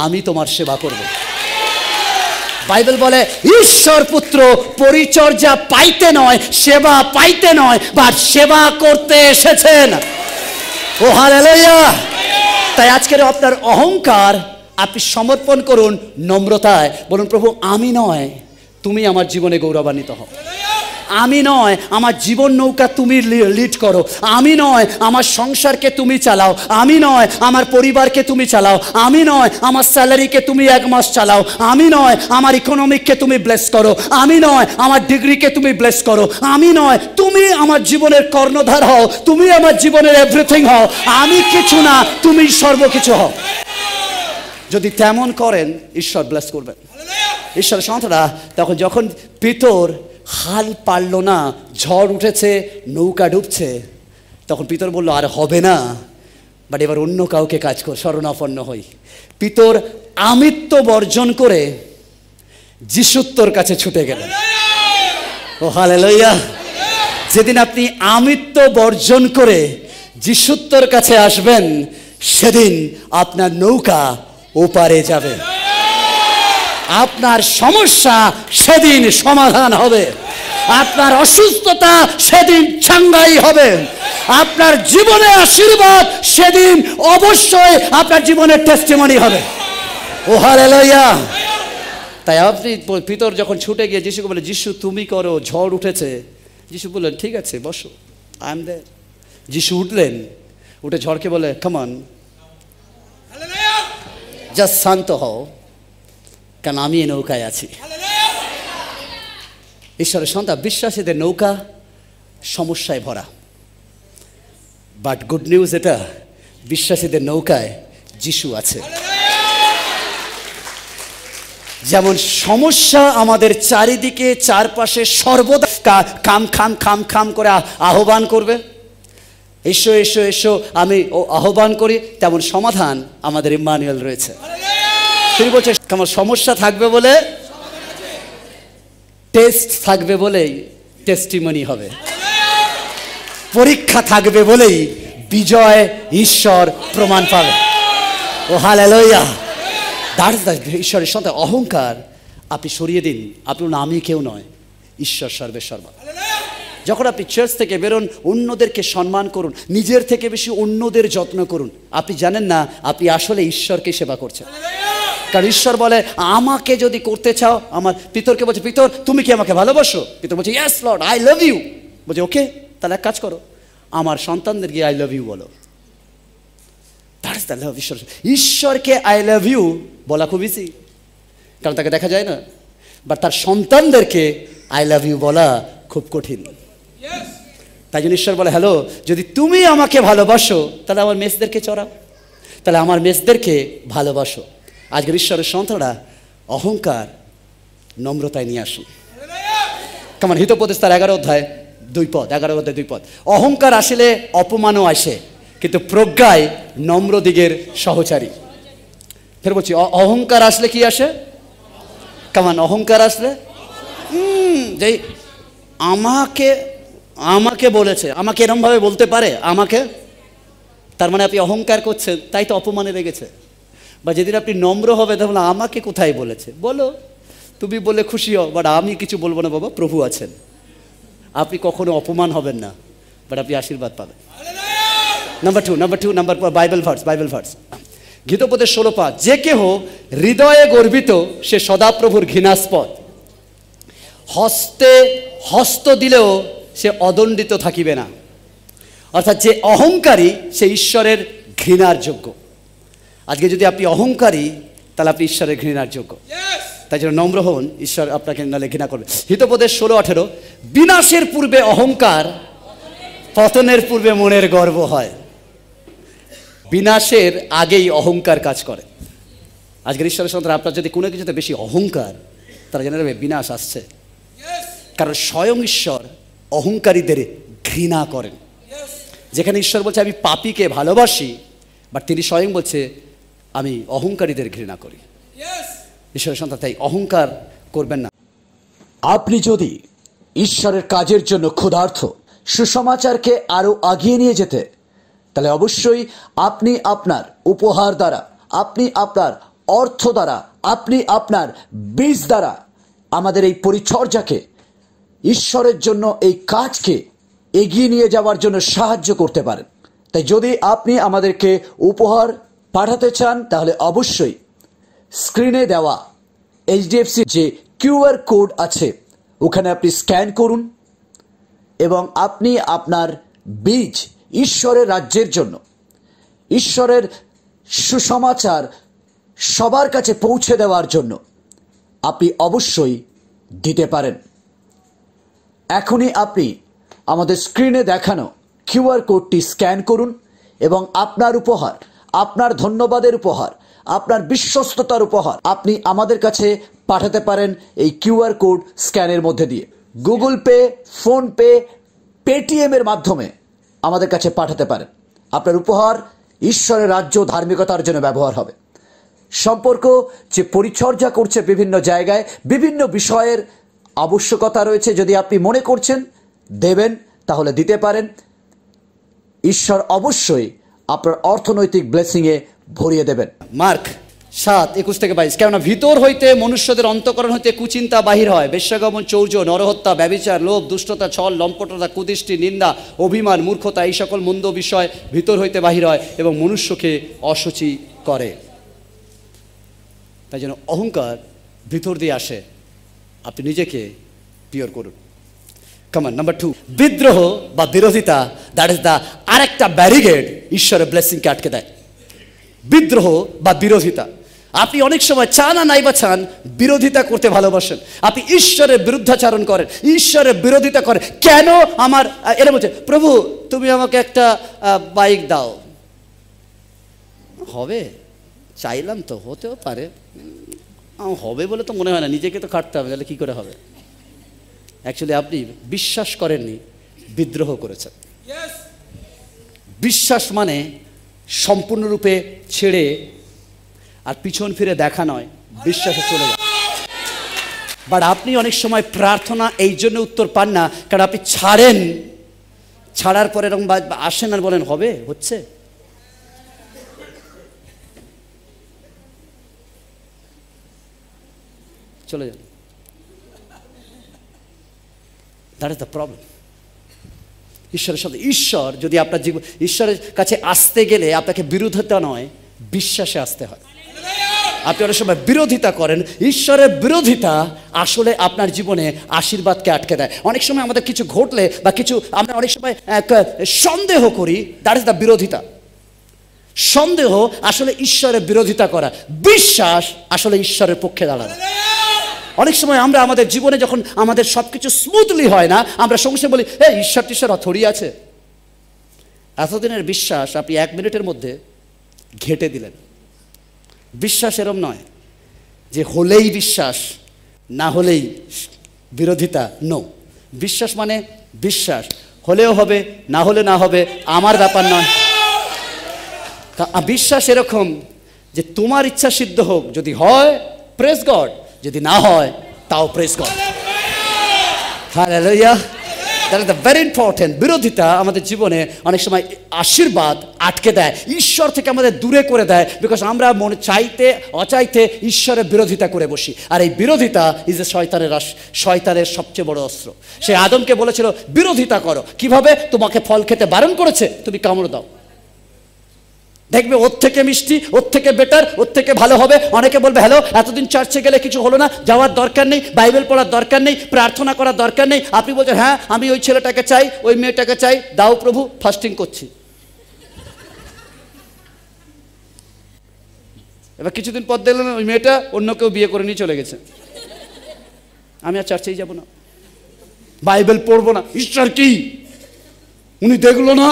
Speaker 1: আমি তোমার সেবা করব। বাইবেল বলে ঈশ্বর পুত্র পরিচর্যা পাইতে নয়, সেবা পাইতে নয়, বাট সেবা করতে এসেছেন। ও হালেলুয়া। তাই আজকের আপনার অহংকার আপনি সমর্পণ করুন নম্রতায়, বলুন প্রভু আমি নয়, তুমি আমার জীবনে গৌরবান্বিত হও। আমি নয়, আমার জীবন নৌকা তুমি লিড করো। আমি নয়, আমার সংসারকে তুমি চালাও। আমি নয়, আমার পরিবারকে তুমি চালাও। আমি নয়, আমার স্যালারিকে তুমি 1 মাস চালাও। আমি নয়, আমার ইকোনমিককে তুমি ব্লেস করো। আমি নয়, আমার ডিগ্রিকে তুমি ব্লেস করো। আমি নয়, তুমি আমার জীবনের কর্ণধার হও। তুমি আমার জীবনের এভরিথিং হও। আমি কিছু না, তুমি সর্বকিছু হও। যদি তেমন করেন ঈশ্বর ব্লেস করবেন। ঈশ্বরের সন্তানরা তখন যখন পিতর হাল পারল না, ঝড় উঠেছে, নৌকা ডুবছে, তখন পিতর বলল আর হবে না, বাট এবার অন্য কাউকে কাজ কর, শরণাপন্ন হই। পিতর আমিত্ব বর্জন করে যিশুর কাছে ছুটে গেলেন। ও হালেলুয়া। যেদিন আপনি আমিত্ব বর্জন করে যিশুর কাছে আসবেন, সেদিন আপনার নৌকা ওপারে যাবে। আপনার সমস্যা সেদিন সমাধান হবে। আপনার অসুস্থতা সেদিন চাঙ্গাই হবে। আপনার জীবনে আশীর্বাদ সেদিন অবশ্যই আপনার জীবনের টেস্টিমনি হবে। ও হালেলুয়া। তাই আপনি পিতর যখন ছুটে গিয়ে যিশুকে বলে যিশু তুমি করো, ঝড় উঠেছে। যিশু বললেন ঠিক আছে বসো, আই এম দেয়ার। যিশু উঠলেন, উঠে ঝড়কে বলে কাম অন, জাস্ট শান্ত হও, কারণ আমি এই নৌকায় আছি। ঈশ্বরের সন্তান, বিশ্বাসীদের নৌকা সমস্যায় ভরা, বাট গুড নিউজ এটা, বিশ্বাসীদের নৌকায় যিশু আছে। যেমন সমস্যা আমাদের চারিদিকে চারপাশে সর্বদা খাম খাম খাম খাম করে আহ্বান করবে, এসো এসো এসো আমি আহ্বান করি, তেমন সমাধান আমাদের ইম্মানুয়েল রয়েছে। তিনি বলছে আমার সমস্যা থাকবে বলে, টেস্ট থাকবে বলেই টেস্টিমনি হবে, পরীক্ষা থাকবে বলেই বিজয় ঈশ্বর প্রমাণ পাবে। ও হালেলুয়া। ঈশ্বরের সন্তান, অহংকার আপনি সরিয়ে দিন। আপনি আমি কেউ নয়, ঈশ্বর সর্বেসর্বা। যখন আপনি চার্চ থেকে বেরোন, অন্যদেরকে সম্মান করুন, নিজের থেকে বেশি অন্যদের যত্ন করুন। আপনি জানেন না আপনি আসলে ঈশ্বরকে সেবা করছেন। কারণ ঈশ্বর বলে আমাকে যদি করতে চাও, আমার পিতরকে বলছে পিতর তুমি কি আমাকে ভালোবাসো? পিতর বলছে yes lord I love you. বলছে ওকে, তাহলে এক কাজ করো, আমার সন্তানদের গিয়ে আই লাভ ইউ বলো। That is the love. ঈশ্বরকে আই লাভ ইউ বলা খুব ইজি, কারণ তাকে দেখা যায় না, বাট তার সন্তানদেরকে আই লাভ ইউ বলা খুব কঠিন। তাই জন্য ঈশ্বর বলে হ্যালো, যদি তুমি আমাকে ভালোবাসো তাহলে আমার মেসদেরকে চড়াও, তাহলে আমার মেসদেরকে ভালোবাসো। আজকের ঈশ্বরের সন্তানরা অহংকার নম্রতায় নিয়ে আসুন। কেমন হিতোপদেশ তার 11 অধ্যায় 2 পদ, 11 অধ্যায় 2 পদ। অহংকার আসলে অপমানও আসে, কিন্তু প্রজ্ঞায় নম্র দিগের সহচারী। ফের বলছি, অহংকার আসলে কি আসে? কেমন অহংকার আসলে যে আমাকে আমাকে বলেছে, আমাকে এরমভাবে বলতে পারে আমাকে, তার মানে আপনি অহংকার করছেন, তাই তো অপমানে লেগেছে। বা যেদিন আপনি নম্র হবে তখন আমাকে কোথায় বলেছে বলো, তুমি বলে খুশি হও, বাট আমি কিছু বলবো না বাবা, প্রভু আছেন। আপনি কখনো অপমান হবেন না, বাট আপনি আশীর্বাদ পাবেন। নাম্বার টু বাইবেল ভার্স গীতপদের 16 যে কেহ হৃদয়ে গর্বিত সে সদাপ্রভুর ঘৃণাস্পদ, হস্তে হস্ত দিলেও সে অদণ্ডিত থাকিবে না। অর্থাৎ যে অহংকারী সে ঈশ্বরের ঘৃণার যোগ্য। আজকে যদি আপনি অহংকারী তাহলে আপনি ঈশ্বরের ঘৃণার যোগ্য। তাই জন্য নম্র হন, ঈশ্বর আপনাকে নালে ঘৃণা করবে। হিতোপদেশ 16-18 বিনাশের পূর্বে অহংকার, পতনের পূর্বে মনের গর্ব হয়। বিনাশের আগেই অহংকার কাজ করে। আজকের ঈশ্বরের সন্তান, আপনার যদি কোনো কিছুতে বেশি অহংকার, তারা জেনে নেবে বিনাশ আসছে। কারণ স্বয়ং ঈশ্বর অহংকারীদের ঘৃণা করেন। যেখানে ঈশ্বর বলছে আমি পাপীকে ভালোবাসি, বাট তিনি স্বয়ং বলছে আমি অহংকারীদের ঘৃণা করি। ঈশ্বরের সন্তান, তাই অহংকার করবেন না।
Speaker 2: আপনি যদি ঈশ্বরের কাজের জন্য ক্ষুধার্ত, সুসমাচারকে আরো আগিয়ে নিয়ে যেতে তাহলে অবশ্যই আপনি আপনার উপহার দ্বারা, আপনি আপনার অর্থ দ্বারা, আপনি আপনার বীজ দ্বারা আমাদের এই পরিচর্যাকে, ঈশ্বরের জন্য এই কাজকে এগিয়ে নিয়ে যাওয়ার জন্য সাহায্য করতে পারেন। তাই যদি আপনি আমাদেরকে উপহার পাঠাতে চান তাহলে অবশ্যই স্ক্রিনে দেওয়া এইচডিএফসি যে কিউআর কোড আছে ওখানে আপনি স্ক্যান করুন এবং আপনি আপনার বীজ ঈশ্বরের রাজ্যের জন্য, ঈশ্বরের সুসমাচার সবার কাছে পৌঁছে দেওয়ার জন্য আপনি অবশ্যই দিতে পারেন। এখনই আপনি আমাদের স্ক্রিনে দেখানো কিউআর কোডটি স্ক্যান করুন এবং আপনার উপহার, আপনার ধন্যবাদের উপহার, আপনার বিশ্বস্ততার উপহার আপনি আমাদের কাছে পাঠাতে পারেন এই কিউআর কোড স্ক্যানের মধ্যে দিয়ে। গুগল পে, ফোনপে, পেটিএম এর মাধ্যমে আমাদের কাছে পাঠাতে পারেন। আপনার উপহার ঈশ্বরের রাজ্য ধার্মিকতার জন্য ব্যবহার হবে। সম্পর্ক যে পরিচর্যা করছে বিভিন্ন জায়গায়, বিভিন্ন বিষয়ের আবশ্যকতা রয়েছে, যদি আপনি মনে করছেন দেবেন তাহলে দিতে পারেন। ঈশ্বর অবশ্যই আপনার অর্থনৈতিক ব্লেসিংয়ে ভরিয়ে দেবেন।
Speaker 1: মার্ক 7:21-22, কেননা ভিতর হইতে মনুষ্যদের অন্তঃকরণ হইতে কুচিন্তা বাহির হয়, বেশ্যাগমন, চৌর্য, নরহত্যা, ব্যভিচার, লোভ, দুষ্টতা, ছল, লম্পটতা, কুদৃষ্টি, নিন্দা, অভিমান, মূর্খতা, এই সকল মন্দ বিষয় ভিতর হইতে বাহির হয় এবং মনুষ্যকে অশুচি করে। তাই জন্য অহংকার ভিতর দিয়ে আসে, আপনি নিজেকে পিওর করুন। কমন নাম্বার 2, বিদ্রোহ বা বিরোধিতা, দ্যাট ইজ দ্য আরেকটা ব্যারিগেড ঈশ্বরের ব্লেসিংকে আটকে দেয়। বিদ্রোহ বা বিরোধিতা, আপনি অনেক সময় চান আর নাই বা চান বিরোধিতা করতে ভালোবাসেন, আপনি ঈশ্বরের বিরুদ্ধাচারণ করেন, ঈশ্বরের বিরোধিতা করেন। কেন আমার এরা বলছে, প্রভু তুমি আমাকে একটা বাইক দাও, হবে? চাইলাম তো, হতেও পারে, হবে বলে তো মনে হয় না, নিজেকে তো খাটতে হবে, তাহলে কী করে হবে? অ্যাকচুয়ালি আপনি বিশ্বাস করেননি, বিদ্রোহ করেছেন। বিশ্বাস মানে সম্পূর্ণরূপে ছেড়ে আর পিছন ফিরে দেখা নয়, বিশ্বাসে চলে যায়। বাট আপনি অনেক সময় প্রার্থনা এই জন্য উত্তর পান না, কারণ আপনি ছাড়ার পরে এরকম আসেন আর বলেন হবে, হচ্ছে। চলে যান। That is the problem. ঈশ্বরের সাথে, ঈশ্বর যদি আপনার জীবন, ঈশ্বরের কাছে আসতে গেলে আপনাকে বিরোধিতা নয়, বিশ্বাসে আসতে হয়। আপনি অনেক সময় বিরোধিতা করেন, ঈশ্বরের বিরোধিতা আসলে আপনার জীবনে আশীর্বাদকে আটকে দেয়। অনেক সময় আমাদের কিছু ঘটলে বা কিছু আমরা অনেক সময় সন্দেহ করি, দ্যাট ইজ দ্য বিরোধিতা। সন্দেহ আসলে ঈশ্বরের বিরোধিতা করা, বিশ্বাস আসলে ঈশ্বরের পক্ষে দাঁড়ানো। অনেক সময় আমরা আমাদের জীবনে যখন আমাদের সব কিছু স্মুথলি হয় না, আমরা সঙ্গে সঙ্গে বলি ঈশ্বর টিশ্বর থরি আছে। এতদিনের বিশ্বাস আপনি 1 মিনিটের মধ্যে ঘেঁটে দিলেন। বিশ্বাস এরম নয় যে হলেই বিশ্বাস, না হলেই বিরোধিতা। নো, বিশ্বাস মানে বিশ্বাস, হলেও হবে, না হলে না হবে, আমার ব্যাপার নয়। বিশ্বাস এরকম যে তোমার ইচ্ছা সিদ্ধ হোক, যদি হয় প্রেজ গড, যদি না হয় তাও praise God. Hallelujah. That is the very important. বিরোধিতা আমাদের জীবনে অনেক সময় আশীর্বাদ আটকে দেয়, ঈশ্বর থেকে আমাদের দূরে করে দেয়, বিকজ আমরা মনে চাইতে অচাইতে ঈশ্বরের বিরোধিতা করে বসি। আর এই বিরোধিতা ইজ এ শয়তানের সবচেয়ে বড় অস্ত্র। সে আদমকে বলেছিল বিরোধিতা করো, কিভাবে? তোমাকে ফল খেতে বারণ করেছে, তুমি কামড় দাও, দেখবে ওর থেকে মিষ্টি, ওর থেকে বেটার, ওর থেকে ভালো হবে। অনেকে বলবে হ্যালো, এতদিন চার্চে গেলে কিছু হলো না, যাওয়ার দরকার নেই, বাইবেল পড়ার দরকার নেই, প্রার্থনা করার দরকার নেই। আপনি বলছেন হ্যাঁ আমি ওই ছেলেটাকে চাই, ওই মেয়েটাকে চাই, দাও প্রভু, ফাস্টিং করছি। এবার কিছুদিন পর দেখলেন ওই মেয়েটা অন্য কেউ বিয়ে করে নিয়ে চলে গেছে, আমি আর চার্চেই যাব না, বাইবেল পড়বো না। ঈশ্বর কি? উনি দেখলো না,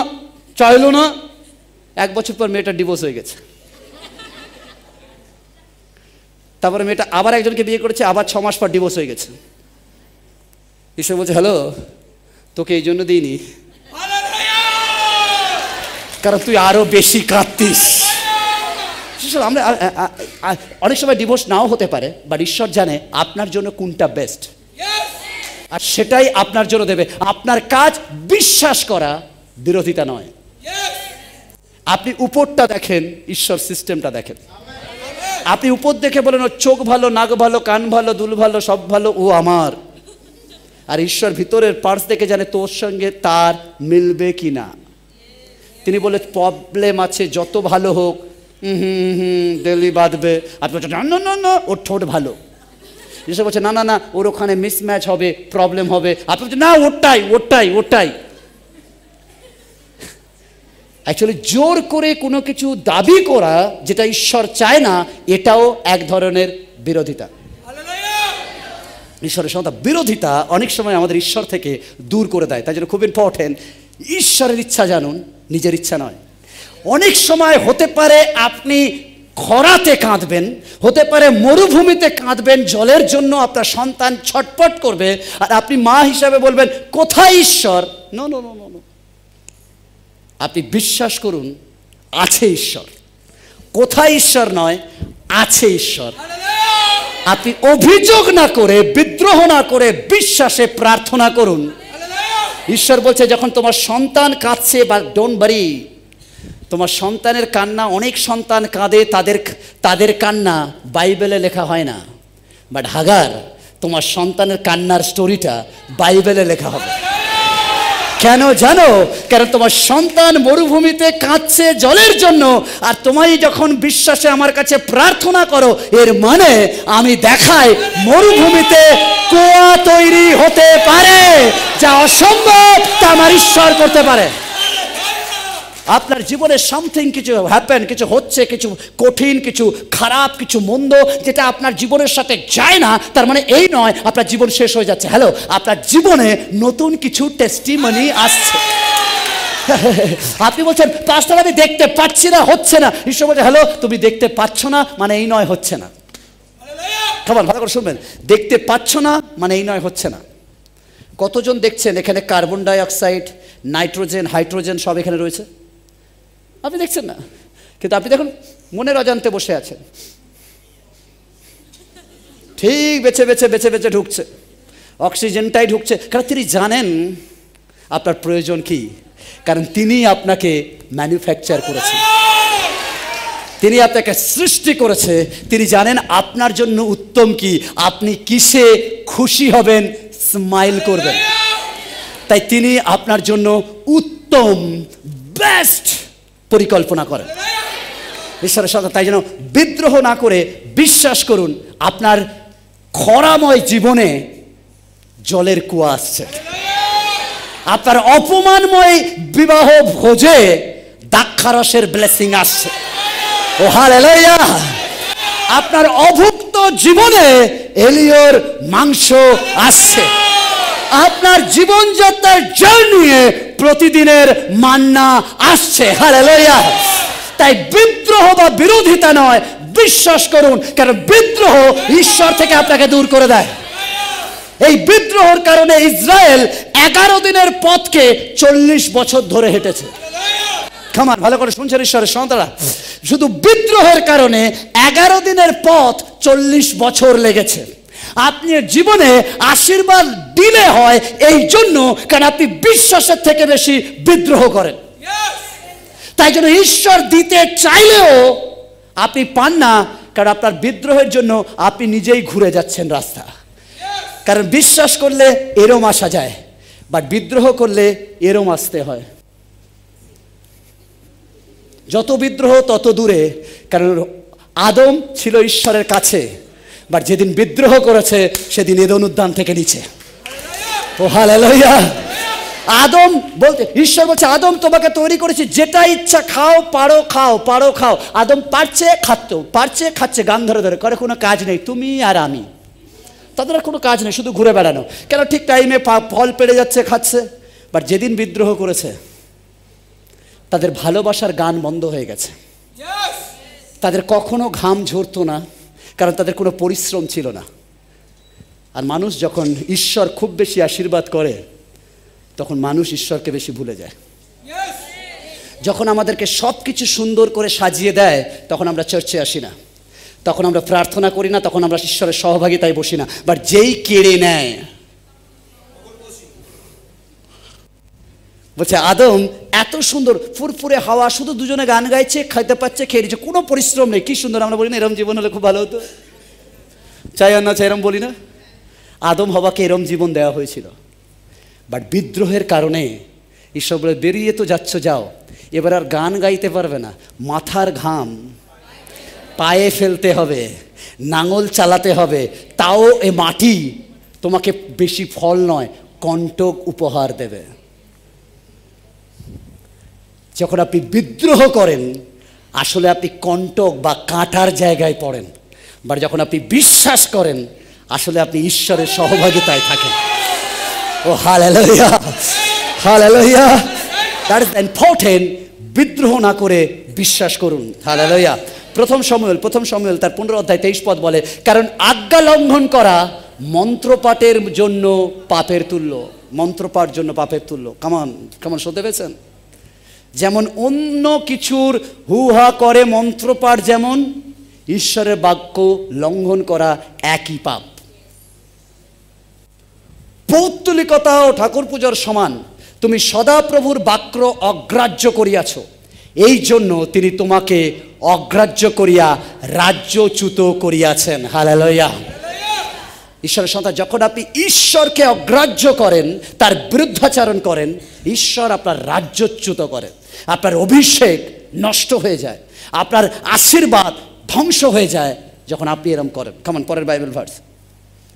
Speaker 1: চাইলো না। 1 বছর পর মেয়েটা ডিভোর্স হয়ে গেছে। তারপরে মেয়েটা আবার একজনকে বিয়ে করেছে, আবার 6 মাস পর ডিভোর্স হয়ে গেছে। ঈশ্বর বলছে হ্যালো, তোকে এই জন্য দিইনি কারণ তুই আরো বেশি কাঁদতিস। আমরা অনেক সময় ডিভোর্স নাও হতে পারে, বাট ঈশ্বর জানে আপনার জন্য কোনটা বেস্ট, আর সেটাই আপনার জন্য দেবে। আপনার কাজ বিশ্বাস করা, বিরোধিতা নয়। আপনি উপরটা দেখেন, ঈশ্বর সিস্টেমটা দেখেন। আপনি উপর দেখে বলেন ও চোখ ভালো, নাক ভালো, কান ভালো, দুল ভালো, সব ভালো, ও আমার। আর ঈশ্বর ভিতরের পার্স দেখে জানে তোর সঙ্গে তার মিলবে কি না। তিনি বলে প্রবলেম আছে, যত ভালো হোক ডেলি বাঁধবে। আপনি বলছেন না না না ওর ঠোঁট ভালো। ঈশ্বর বলছে না না না ওর ওখানে মিসম্যাচ হবে, প্রবলেম হবে। আপনি বলছেন না ওরটাই ওরটাই ওরটাই। অ্যাকচুয়ালি জোর করে কোনো কিছু দাবি করা যেটা ঈশ্বর চায় না, এটাও এক ধরনের বিরোধিতা। ঈশ্বরের সঙ্গে বিরোধিতা অনেক সময় আমাদের ঈশ্বর থেকে দূর করে দেয়। তাই জন্য খুব ইম্পর্টেন্ট, ঈশ্বরের ইচ্ছা জানুন, নিজের ইচ্ছা নয়। অনেক সময় হতে পারে আপনি খরাতে কাঁদবেন, হতে পারে মরুভূমিতে কাঁদবেন, জলের জন্য আপনার সন্তান ছটপট করবে, আর আপনি মা হিসাবে বলবেন কোথায় ঈশ্বর। নো নো নো নো, আপনি বিশ্বাস করুন আছে ঈশ্বর। কোথায় ঈশ্বর নয়, আছে ঈশ্বর। আপনি অভিযোগ না করে, বিদ্রোহ না করে, বিশ্বাসে প্রার্থনা করুন। ঈশ্বর বলছে যখন তোমার সন্তান কাঁদছে, বা ডোন্ট ওয়ারি, তোমার সন্তানের কান্না, অনেক সন্তান কাঁদে, তাদের কান্না বাইবেলে লেখা হয় না, বাট হাগার তোমার সন্তানের কান্নার স্টোরিটা বাইবেলে লেখা হবে। কেন জানো? কারণ তোমার সন্তান মরুভূমিতে কাঁদছে জলের জন্য, আর তোমায় যখন বিশ্বাসে আমার কাছে প্রার্থনা করো, এর মানে আমি দেখাই মরুভূমিতে কুয়া তৈরি হতে পারে, যা অসম্ভব তা আমার ঈশ্বর করতে পারে। আপনার জীবনে সামথিং কিছু হ্যাপেন, কিছু হচ্ছে, কিছু কঠিন, কিছু খারাপ, কিছু মন্দ, যেটা আপনার জীবনের সাথে যায় না, তার মানে এই নয় আপনার জীবন শেষ হয়ে যাচ্ছে। হ্যালো, আপনার জীবনে নতুন কিছু টেস্টিমনি আসছে। আপনি বলছেন পাস্টার আমি দেখতে পাচ্ছি না, হচ্ছে না। ঈশ্বর বলছে হ্যালো, তুমি দেখতে পাচ্ছ না মানে এই নয় হচ্ছে না। খাবার ভালো করে শুনবেন, দেখতে পাচ্ছ না মানে এই নয় হচ্ছে না। কতজন দেখছেন এখানে carbon die oxide, nitrogen, hydrogen সব এখানে রয়েছে? আপনি দেখছেন না, কিন্তু আপনি দেখুন মনের অজান্তে বসে আছেন, ঠিক বেছে বেছে বেছে বেছে ঢুকছে, অক্সিজেনটাই ঢুকছে। কারণ তিনি জানেন আপনার প্রয়োজন কি, কারণ তিনি আপনাকে ম্যানুফ্যাকচার করেছে, তিনি আপনাকে সৃষ্টি করেছে। তিনি জানেন আপনার জন্য উত্তম কি, আপনি কিসে খুশি হবেন, স্মাইল করবেন। তাই তিনি আপনার জন্য উত্তম, বেস্ট পরিকল্পনা করেন ঈশ্বরের সাথে। তাই জন্য বিদ্রোহ না করে বিশ্বাস করুন, আপনার খরাময় জীবনে জলের কুয়া আসছে। আপনার অপমানময় বিবাহ ভোজে দ্রাক্ষারসের ব্লেসিং আসছে। ও হালেলুয়া! আপনার অভুক্ত জীবনে এলিয়র মাংস আসছে। আপনার জীবনযাত্রার জার্নিয়ে প্রতিদিনের মান্না আসছে। হালেলুয়া! তাই বিদ্রোহ বা বিরোধিতা নয়, বিশ্বাস করুন, কারণ বিদ্রোহ ঈশ্বর থেকে আপনাকে দূর করে দেয়। এই বিদ্রোহের কারণে ইসরায়েল 11 দিনের পথকে 40 বছর ধরে হেঁটেছে। খামান ভালো করে শুনছেন ঈশ্বরের সন্তানরা, শুধু বিদ্রোহের কারণে 11 দিনের পথ 40 বছর লেগেছে। আপনার জীবনে আশীর্বাদ ডিলে হয় এই জন্য কারণ আপনি বিশ্বাসের থেকে বেশি বিদ্রোহ করেন। তাই জন্য ঈশ্বর দিতে চাইলেও আপনি পান না, কারণ আপনার বিদ্রোহের জন্য আপনি নিজেই ঘুরে যাচ্ছেন রাস্তা। কারণ বিশ্বাস করলে এরম আসা যায়, বাট বিদ্রোহ করলে এরম আসতে হয়। যত বিদ্রোহ তত দূরে, কারণ আদম ছিল ঈশ্বরের কাছে, বাট যেদিন বিদ্রোহ করেছে সেদিন এদন উদ্যান থেকে নিচে। ও হালেলুয়া! আদম বলতে ঈশ্বর বলছে আদম তোমাকে তৈরি করেছি, যেটা ইচ্ছা খাও, পারো খাও, পারো খাও। আদম পারছে খাচ্ছে, গান ধরে ধরে করে, কোনো কাজ নেই, তুমি আর আমি, তাদের আর কোনো কাজ নেই, শুধু ঘুরে বেড়ানো। কেন ঠিক টাইমে ফল পেড়ে যাচ্ছে, খাচ্ছে। বাট যেদিন বিদ্রোহ করেছে তাদের ভালোবাসার গান বন্ধ হয়ে গেছে। তাদের কখনো ঘাম ঝরতো না, কারণ তাদের কোনো পরিশ্রম ছিল না। আর মানুষ যখন ঈশ্বর খুব বেশি আশীর্বাদ করে, তখন মানুষ ঈশ্বরকে বেশি ভুলে যায়। যখন আমাদেরকে সব কিছু সুন্দর করে সাজিয়ে দেয়, তখন আমরা চার্চে আসি না, তখন আমরা প্রার্থনা করি না, তখন আমরা ঈশ্বরের সহভাগিতায় বসি না। বাট যেই কেড়ে নেয়, বলছে আদম এত সুন্দর ফুরফুরে হাওয়া, শুধু দুজনে গান গাইছে, খাইতে পাচ্ছে, খেয়ে নিচ্ছে, কোনো পরিশ্রম নেই, কি সুন্দর। আমরা বলি না এরম জীবন হলে খুব ভালো হতো, চাই আর না চাই এরম বলি না? আদম হওয়াকে এরম জীবন দেওয়া হয়েছিল, বাট বিদ্রোহের কারণে ঈশ্বর বলে বেরিয়ে তো যাচ্ছ, যাও, এবার আর গান গাইতে পারবে না, মাথার ঘাম পায়ে ফেলতে হবে, নাঙল চালাতে হবে, তাও এ মাটি তোমাকে বেশি ফল নয় কণ্টক উপহার দেবে। যখন আপনি বিদ্রোহ করেন আসলে আপনি কণ্টক বা কাঁটার জায়গায় পড়েন, বাট যখন আপনি বিশ্বাস করেন আসলে আপনি ঈশ্বরের সহভাগিতায় থাকেন। ও hallelujah, hallelujah, that is important. বিদ্রোহ না করে বিশ্বাস করুন। হালেলুয়া। প্রথম সমুয়েল তার 15 অধ্যায় 23 পদ বলে, কারণ আজ্ঞা লঙ্ঘন করা মন্ত্রপাঠের জন্য পাপের তুল্য। মন্ত্রপাঠ জন্য পাপের তুল্য। কেমন শুনতে পেয়েছেন? যেমন অন্য কিছুর হুহা করে মন্ত্রপাঠ, যেমন ঈশ্বরের বাক্য লঙ্ঘন করা একই পাপ। পৌত্তলিকতা ও ঠাকুর পূজার সমান। তুমি সদাপ্রভুর বাক্য অগ্রাহ্য করিয়াছ, এই জন্য তিনি তোমাকে অগ্রাহ্য করিয়া রাজ্যচ্যুত করিয়াছেন। হালেলুয়া। ঈশ্বরের সন্তান, যখন আপনি ঈশ্বরকে অগ্রাহ্য করেন, তার বিরুদ্ধাচরণ করেন, ঈশ্বর আপনার রাজ্যচ্যুত করেন, আপনার অভিষেক নষ্ট হয়ে যায়, আপনার আশীর্বাদ ধ্বংস হয়ে যায় যখন আপনি এরম করেন। কেমন পরের বাইবেল ভার্স,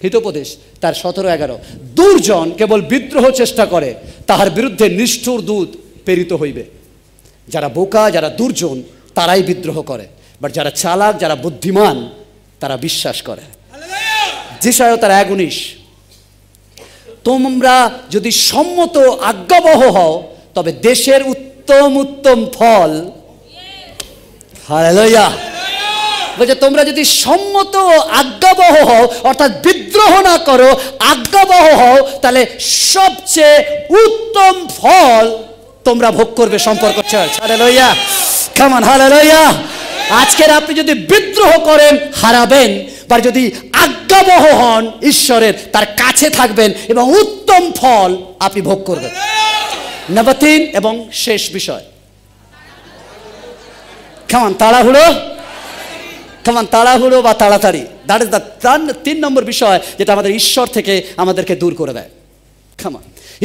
Speaker 1: হিতোপদেশ তার 17-11, দুর্জন কেবল বিদ্রোহ চেষ্টা করে, তাহার বিরুদ্ধে নিষ্ঠুর দূত প্রেরিত হইবে। যারা বোকা, যারা দুর্জন, তারাই বিদ্রোহ করে, বাট যারা চালাক, যারা বুদ্ধিমান, তারা বিশ্বাস করে। যেসায় তার 1:19, তোমরা যদি সম্মত আজ্ঞাবহ হও তবে দেশের উত্তম উত্তম ফল। হালেলুয়া। বলছে তোমরা যদি সম্মত ও আজ্ঞাবহ হও, অর্থাৎ বিদ্রোহ না করো, আজ্ঞাবহ হও, তাহলে সবচেয়ে উত্তম ফল তোমরা ভোগ করবে। সম্পর্ক church. Hallelujah, come on, hallelujah. আজকের আপনি যদি বিদ্রোহ করেন হারাবেন, বা যদি আজ্ঞাবহ হন ঈশ্বরের, তার কাছে থাকবেন এবং উত্তম ফল আপনি ভোগ করবেন। নাম্বার 3 এবং শেষ বিষয়, কেমন তাড়াহুড়ো, কেমন তাড়াহুড়ো বা তাড়াতাড়ি। দ্যাট ইজ দ্য 3 নম্বর বিষয় যেটা আমাদের ঈশ্বর থেকে আমাদেরকে দূর করে দেয়। কেমন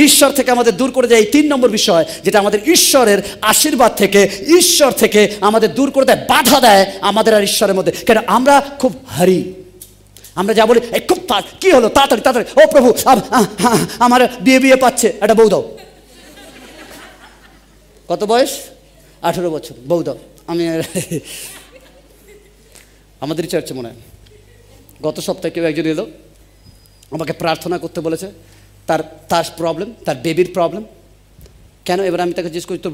Speaker 1: ঈশ্বর থেকে আমাদের দূর করে দেয় এই 3 নম্বর বিষয়, যেটা আমাদের ঈশ্বরের আশীর্বাদ থেকে, ঈশ্বর থেকে আমাদের দূর করে দেয়, বাধা দেয় আমাদের আর ঈশ্বরের মধ্যে। কেন আমরা খুব হারি, আমরা যা বলি খুব কি হলো, তাড়াতাড়ি তাড়াতাড়ি, ও প্রভু আমার বিয়ে পাচ্ছে, একটা বউ দাও। কত বয়স? 18 বছর, বউ দাও। আমি আমাদের চার্চে মনে হয় গত সপ্তাহে কেউ একজন এলো, আমাকে প্রার্থনা করতে বলেছে, তার প্রবলেম, তার বেবির প্রবলেম। কেন? এবার আমি তাকে জিজ্ঞেস করি তোর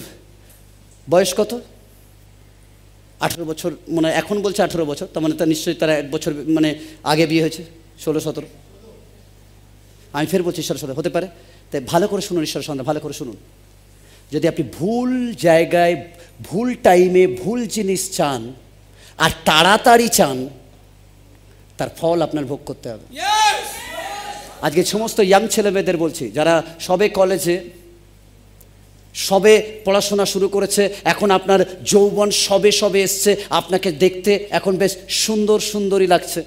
Speaker 1: বয়স কত? 18 বছর মনে হয়, এখন বলছে 18 বছর, তার মানে তার নিশ্চয়ই তারা 1 বছর মানে আগে বিয়ে হয়েছে, 16-17। আমি ফের বলছি ঈশ্বর হতে পারে। তাই ভালো করে শুনুন, ঈশ্বরের সন্তান ভালো করে শুনুন। যদি আপনি ভুল জায়গায়, ভুল টাইমে, ভুল জিনিস চান আর তাড়াতাড়ি চান, তার ফল আপনার ভোগ করতে হবে। আজকে সমস্ত ইয়াং ছেলে মেয়েদের বলছি, যারা সবে কলেজে, সবে পড়াশোনা শুরু করেছে, এখন আপনার যৌবন সবে এসছে, আপনাকে দেখতে এখন বেশ সুন্দরই লাগছে,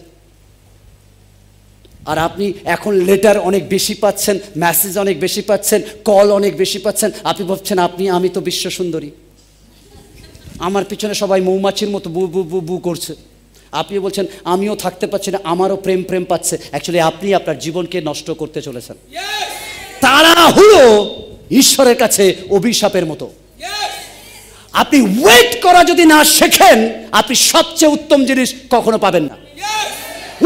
Speaker 1: আর আপনি এখন লেটার অনেক বেশি পাচ্ছেন, মেসেজ অনেক বেশি পাচ্ছেন, কল অনেক বেশি পাচ্ছেন। আপনি ভাবছেন আমি তো বিশ্ব সুন্দরী, আমার পিছনে সবাই মৌমাছির মতো বু বু বু বু করছে। আপনি বলছেন আমিও থাকতে পারছি না, আমারও প্রেম পাচ্ছে। অ্যাকচুয়ালি আপনি আপনার জীবনকে নষ্ট করতে চলেছেন। তাড়াহুড়ো ঈশ্বরের কাছে অভিশাপের মতো। আপনি ওয়েট করা যদি না শেখেন, আপনি সবচেয়ে উত্তম জিনিস কখনো পাবেন না।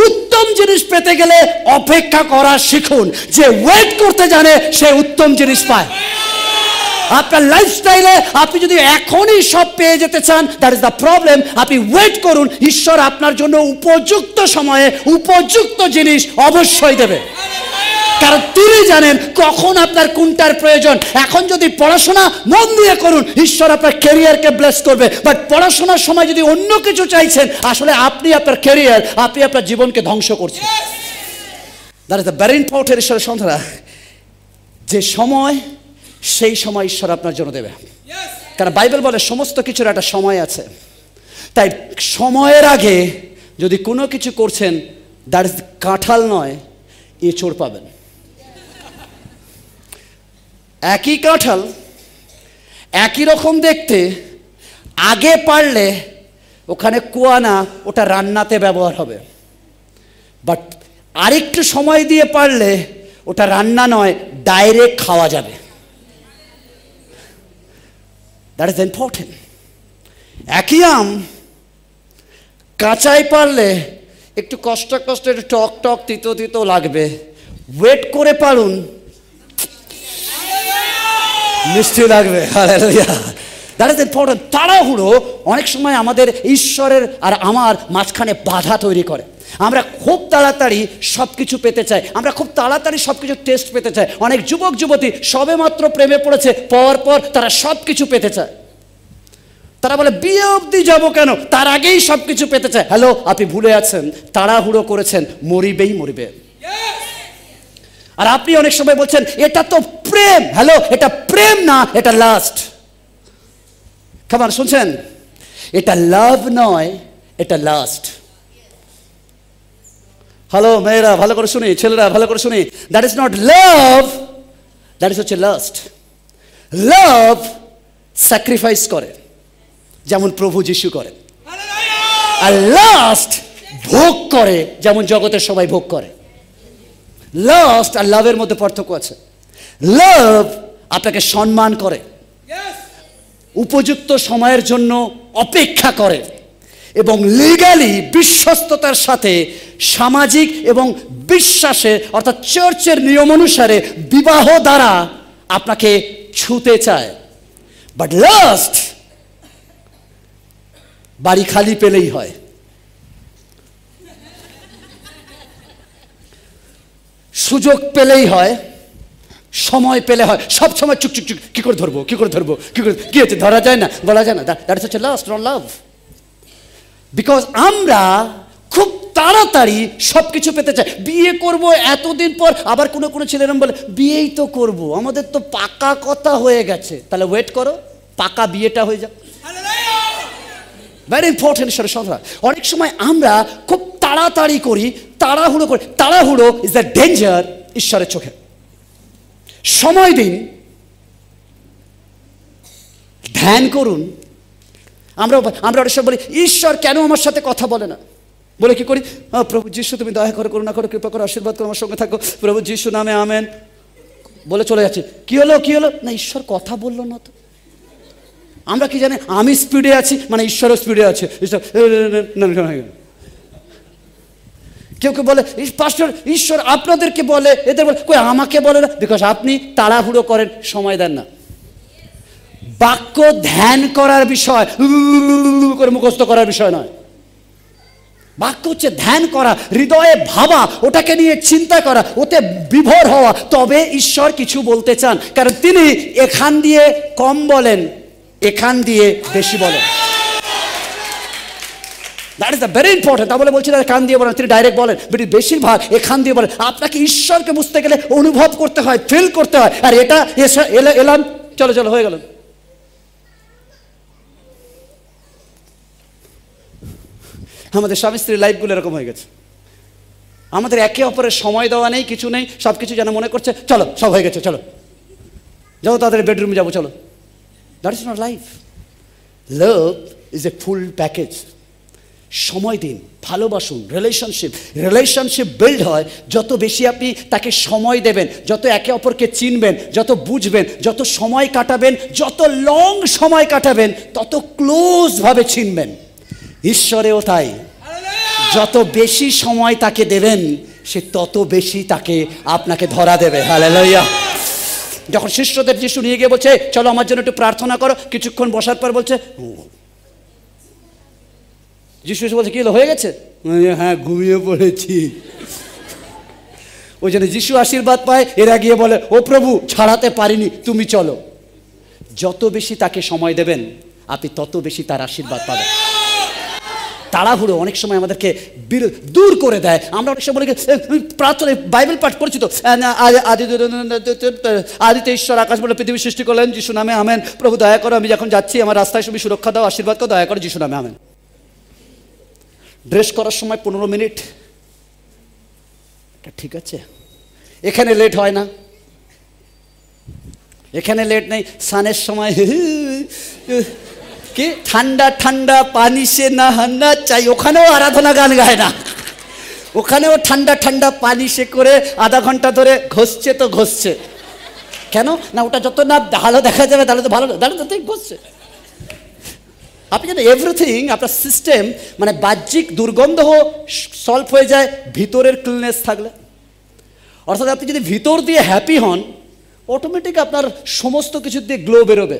Speaker 1: উত্তম জিনিস পেতে গেলে অপেক্ষা করা শিখুন। যে ওয়েট করতে জানে সে উত্তম জিনিস পায়। আপনার লাইফস্টাইলে আপনি যদি এখনই সব পেয়ে যেতে চান, দ্যাট ইজ দ্য প্রবলেম। আপনি ওয়েট করুন, ঈশ্বর আপনার জন্য উপযুক্ত সময়ে উপযুক্ত জিনিস অবশ্যই দেবে, কারণ তিনি জানেন কখন আপনার কোনটার প্রয়োজন। এখন যদি পড়াশোনা মন দিয়ে করুন, ঈশ্বর আপনার ক্যারিয়ারকে ব্লেস করবে। বাট পড়াশোনার সময় যদি অন্য কিছু চাইছেন, আসলে আপনি আপনার ক্যারিয়ার, আপনি আপনার জীবনকে ধ্বংস করছেন। That is the very important. ঈশ্বরের সন্তানরা, যে সময় সেই সময় ঈশ্বর আপনার জন্য দেবে। কারণ বাইবেল বলে সমস্ত কিছুর একটা সময় আছে। তাই সময়ের আগে যদি কোনো কিছু করছেন, দ্যাট ইজ কাঁঠাল নয়, এঁচোড় পাবেন। একই কাঁঠাল, একই রকম দেখতে, আগে পারলে ওখানে কুয়া না, ওটা রান্নাতে ব্যবহার হবে। বাট আরেকটু সময় দিয়ে পারলে ওটা রান্না নয়, ডাইরেক্ট খাওয়া যাবে। That is important. একই আম কাঁচাই পারলে একটু কষ্ট একটু টক টক তিতো তিতো লাগবে, ওয়েট করে পারুন মিষ্টি লাগবে। হালেলুয়া। That is important. তাড়াহুড়ো অনেক সময় আমাদের ঈশ্বরের আর আমার মাঝখানে বাধা তৈরি করে। আমরা খুব তাড়াতাড়ি সব কিছু পেতে চাই, আমরা খুব তাড়াতাড়ি সব কিছু টেস্ট পেতে চাই। অনেক যুবক যুবতী সবে মাত্র প্রেমে পড়েছে, পর তারা সব কিছু পেতে চায়। তারা বলে বিয়ে অবধি যাবো কেন, তার আগেই সব কিছু পেতে চায়। হ্যালো, আপনি ভুলে আছেন, তাড়াহুড়ো করেছেন, মরিবে। আর আপনি অনেক সময় বলছেন এটা তো প্রেম। হ্যালো, এটা প্রেম না, এটা লাস্ট। খাবার শুনছেন? এটা লাভ নয়, এটা লাস্ট। হ্যালো মেয়েরা ভালো করে শুনি, ছেলেরা ভালো করে শুনি, that is not love, that is হচ্ছে লাস্ট। লাভ স্যাক্রিফাইস করে, যেমন প্রভু যিশু করেন। আর লাস্ট ভোগ করে, যেমন জগতের সবাই ভোগ করে। লাস্ট আর লাভের মধ্যে পার্থক্য আছে। লাভ আপনাকে সম্মান করে, উপযুক্ত সময়ের জন্য অপেক্ষা করে এবং লিগ্যালি বিশ্বস্ততার সাথে সামাজিক এবং বিশ্বাসে অর্থাৎ চার্চের নিয়ম অনুসারে বিবাহ দ্বারা আপনাকে ছুঁতে চায়। বাট লাস্ট বাড়ি খালি পেলেই হয়, সুযোগ পেলেই হয়, সময় পেলে হয়, সব সময় চুক কি করে ধরবো কি হচ্ছে, ধরা যায় না, বলা যায় না। দ্যাট ইজ হচ্ছে লাস্ট, নট লাভ। বিকজ আমরা খুব তাড়াতাড়ি সব কিছু পেতে চাই। বিয়ে করব এতদিন পর, আবার কোনো ছেলেরা বলে বিয়েই তো করব, আমাদের তো পাকা কথা হয়ে গেছে। তাহলে ওয়েট করো, পাকা বিয়েটা হয়ে যাক। ভেরি ইম্পর্টেন্ট সরা। অনেক সময় আমরা খুব তাড়াতাড়ি করি, তাড়াহুড়ো করি। তাড়াহুড়ো ইজ দ্য ডেঞ্জার ঈশ্বরের চোখে। সময় দিন, ধ্যান করুন। আমরা অনেক সময় বলি ঈশ্বর কেন আমার সাথে কথা বলে না, বলে কি করি, প্রভু যিশু তুমি দয়া করে, করুণা করো, কৃপা করো, আশীর্বাদ করো, আমার সঙ্গে থাকো, প্রভু যিশু নামে আমেন বলে চলে যাচ্ছি। কি হলো না, ঈশ্বর কথা বললো না তো। আমরা কি জানি, আমি স্পিডে আছি মানে ঈশ্বরও স্পিডে আছে। কেউ বলে পাস্টর ঈশ্বর আপনাদেরকে বলে, এদের বলে, কই আমাকে বলে না। বিকজ আপনি তাড়াহুড়ো করেন, সময় দেন না। বাক্য ধ্যান করার বিষয়, করে মুখস্থ করার বিষয় নয়। বাক্য হচ্ছে ধ্যান করা, হৃদয়ে ভাবা, ওটাকে নিয়ে চিন্তা করা, ওতে বিভোর হওয়া, তবে ঈশ্বর কিছু বলতে চান। কারণ তিনি এখান দিয়ে কম বলেন, এখান দিয়ে বেশি বলেন। That is the very important. তা বলে বলছি না কান দিয়ে বলেন, তিনি ডাইরেক্ট বলেন, বাট বেশিরভাগ এখান দিয়ে বলেন। আপনাকে ঈশ্বরকে বুঝতে গেলে অনুভব করতে হয়, ফিল করতে হয়। আর এটা এলাম, চলো হয়ে গেল। আমাদের স্বামী স্ত্রীর লাইফগুলো এরকম হয়ে গেছে। আমাদের একে অপরের সময় দেওয়া নেই, কিছু নেই, সব কিছু যেন মনে করছে চলো সব হয়ে গেছে, চলো যাও তাদের বেডরুমে যাবো, চলো। That is not life. Love is a full package. সময় দিন, ভালোবাসুন। রিলেশনশিপ বিল্ড হয় যত বেশি আপনি তাকে সময় দেবেন, যত একে অপরকে চিনবেন, যত বুঝবেন, যত সময় কাটাবেন, যত লং সময় কাটাবেন, তত ক্লোজভাবে চিনবেন। ঈশ্বরেও তাই, যত বেশি সময় তাকে দেবেন সে তত বেশি তাকে আপনাকে ধরা দেবে। হালেলুয়া। যখন শিষ্যদের যিশু নিয়ে গিয়ে বলছে চলো আমার জন্য একটু প্রার্থনা করো, কিছুক্ষণ বসার পর বলছে, যিশু বলছে কি হলো, হয়ে গেছে? হ্যাঁ ঘুমিয়ে পড়েছি। ওই জন্য যিশু আশীর্বাদ পায়, এরা গিয়ে বলে ও প্রভু ছাড়াতে পারিনি, তুমি চলো। যত বেশি তাকে সময় দেবেন আপনি তত বেশি তার আশীর্বাদ পাবেন। তাড়াহুড়ো অনেক সময় আমাদেরকে দূর করে দেয়। আমরা অনেক সময় বলি প্রার্থনা বাইবেল পাঠ করছি তো, আদিতে ঈশ্বর আকাশ বলে পৃথিবী সৃষ্টি করলেন, যিশু নামে আমেন। প্রভু দয়া করো, আমি যখন যাচ্ছি আমার রাস্তায় তুমি সুরক্ষা দাও, আশীর্বাদ করো, দয়া করো, যিশু নামে আমেন। ড্রেস করার সময় 15 মিনিট, ঠিক আছে। এখানে লেট হয় না, এখানে লেট নেই। স্নানের সময় কি ঠান্ডা ঠান্ডা পানি সে নাহানা চাই, ওখানেও আরাধনা গান গায় না, ওখানেও ঠান্ডা ঠান্ডা পানি সে করে আধা ঘন্টা ধরে ঘষছে তো ঘষছে। কেন না, ওটা যত না ভালো দেখা যাবে তাহলে তো ভালো, তাহলে ততই ঘষছে। আপনি জানেন এভরিথিং আপনার সিস্টেম মানে বাহ্যিক দুর্গন্ধ সলভ হয়ে যায় ভিতরের ক্লিননেস থাকলে। অর্থাৎ আপনি যদি ভিতর দিয়ে হ্যাপি হন, অটোমেটিক আপনার সমস্ত কিছু দিয়ে গ্লো বেরোবে।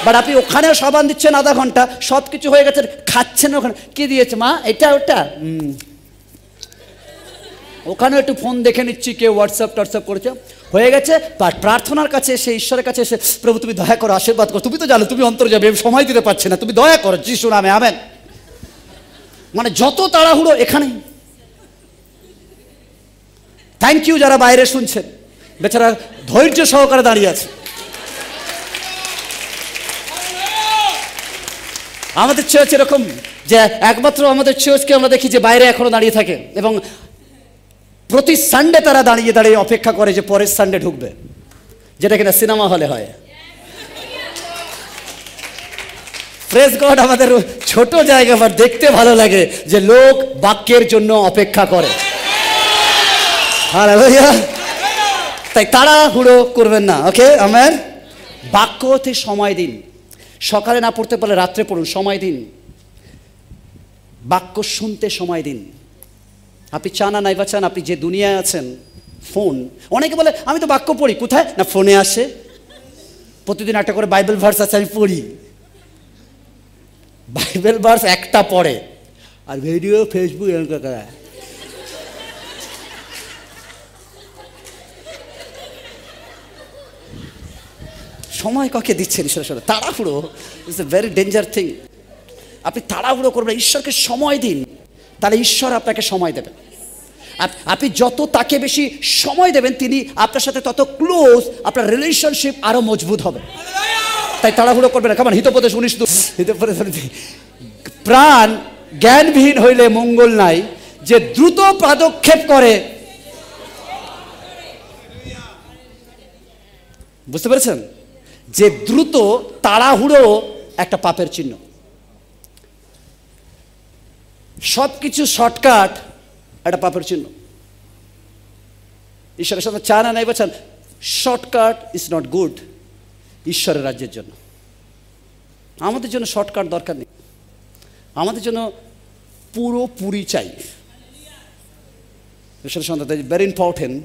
Speaker 1: বাট আপনি ওখানেও সাবান দিচ্ছেন আধা ঘন্টা, সব কিছু হয়ে গেছে, খাচ্ছেন ওখানে কি দিয়েছে মা এটা ওটা, ওখানেও একটু ফোন দেখে নিচ্ছি, কেউ হোয়াটসঅ্যাপ করেছে, হয়ে গেছে। বাট প্রার্থনার কাছে এসে, ঈশ্বরের কাছে এসে, প্রভু তুমি দয়া করো, আশীর্বাদ করো, তুমি তো জানো তুমি অন্তর যাবে, সময় দিতে পারছি না, তুমি দয়া করো, যিশু নামে আমেন। মানে যত তাড়াহুড়ো এখানেই। থ্যাংক ইউ যারা বাইরে শুনছেন, বেচারা ধৈর্য সহকারে দাঁড়িয়ে আছে। আমাদের চার্চ এরকম যে একমাত্র আমাদের চার্চকে আমরা দেখি যে বাইরে এখনো দাঁড়িয়ে থাকে, এবং প্রতি সানডে তারা দাঁড়িয়ে দাঁড়িয়ে অপেক্ষা করে যে পরের সানডে ঢুকবে, যেটা কিনা সিনেমা হলে হয়। প্রেজ গড, আমাদের ছোট জায়গা বাট দেখতে ভালো লাগে যে লোক বাক্যের জন্য অপেক্ষা করে। হালেলুয়া। তাই তাড়াহুড়ো করবেন না, ওকে আমেন। বাক্যতে সময় দিন, সকালে না পড়তে পারলে রাত্রে পড়ুন, সময় দিন। বাক্য শুনতে সময় দিন। আপনি চান না নাইবা চান, আপনি যে দুনিয়ায় আছেন, ফোন, অনেকে বলে আমি তো বাক্য পড়ি, কোথায় না ফোনে আসে, প্রতিদিন একটা করে বাইবেল ভার্স আছে আমি পড়ি। বাইবেল ভার্স একটা পড়ে আর ভিডিও ফেসবুক সময় কাকে দিচ্ছেন ঈশ্বরের। তাড়াহুড়ো is a very danger thing. আপনি তাড়াহুড়ো করবেন, ঈশ্বরকে সময় দিন, তাহলে ঈশ্বর আপনাকে সময় দেবেন। আপনি যত তাকে বেশি সময় দেবেন, তিনি আপনার সাথে তত ক্লোজ, আপনার রিলেশনশিপ আরো মজবুত হবে। তাই তাড়াহুড়ো করবেন না। কেমন হিতোপদেশ 19 হিতোপদেশ, প্রাণ জ্ঞানবিহীন হইলে মঙ্গল নাই, যে দ্রুত পদক্ষেপ করে। বুঝতে পেরেছেন? যে দ্রুত, তাড়াহুড়ো একটা পাপের চিহ্ন। সবকিছু শর্টকাট একটা পাপের চিহ্ন। ঈশ্বরের সাথে চান না নাই বলছেন, শর্টকাট ইজ নট গুড ঈশ্বরের রাজ্যের জন্য। আমাদের জন্য শর্টকাট দরকার নেই, আমাদের জন্য পুরোপুরি চাই ঈশ্বরের সন্তান। Very important.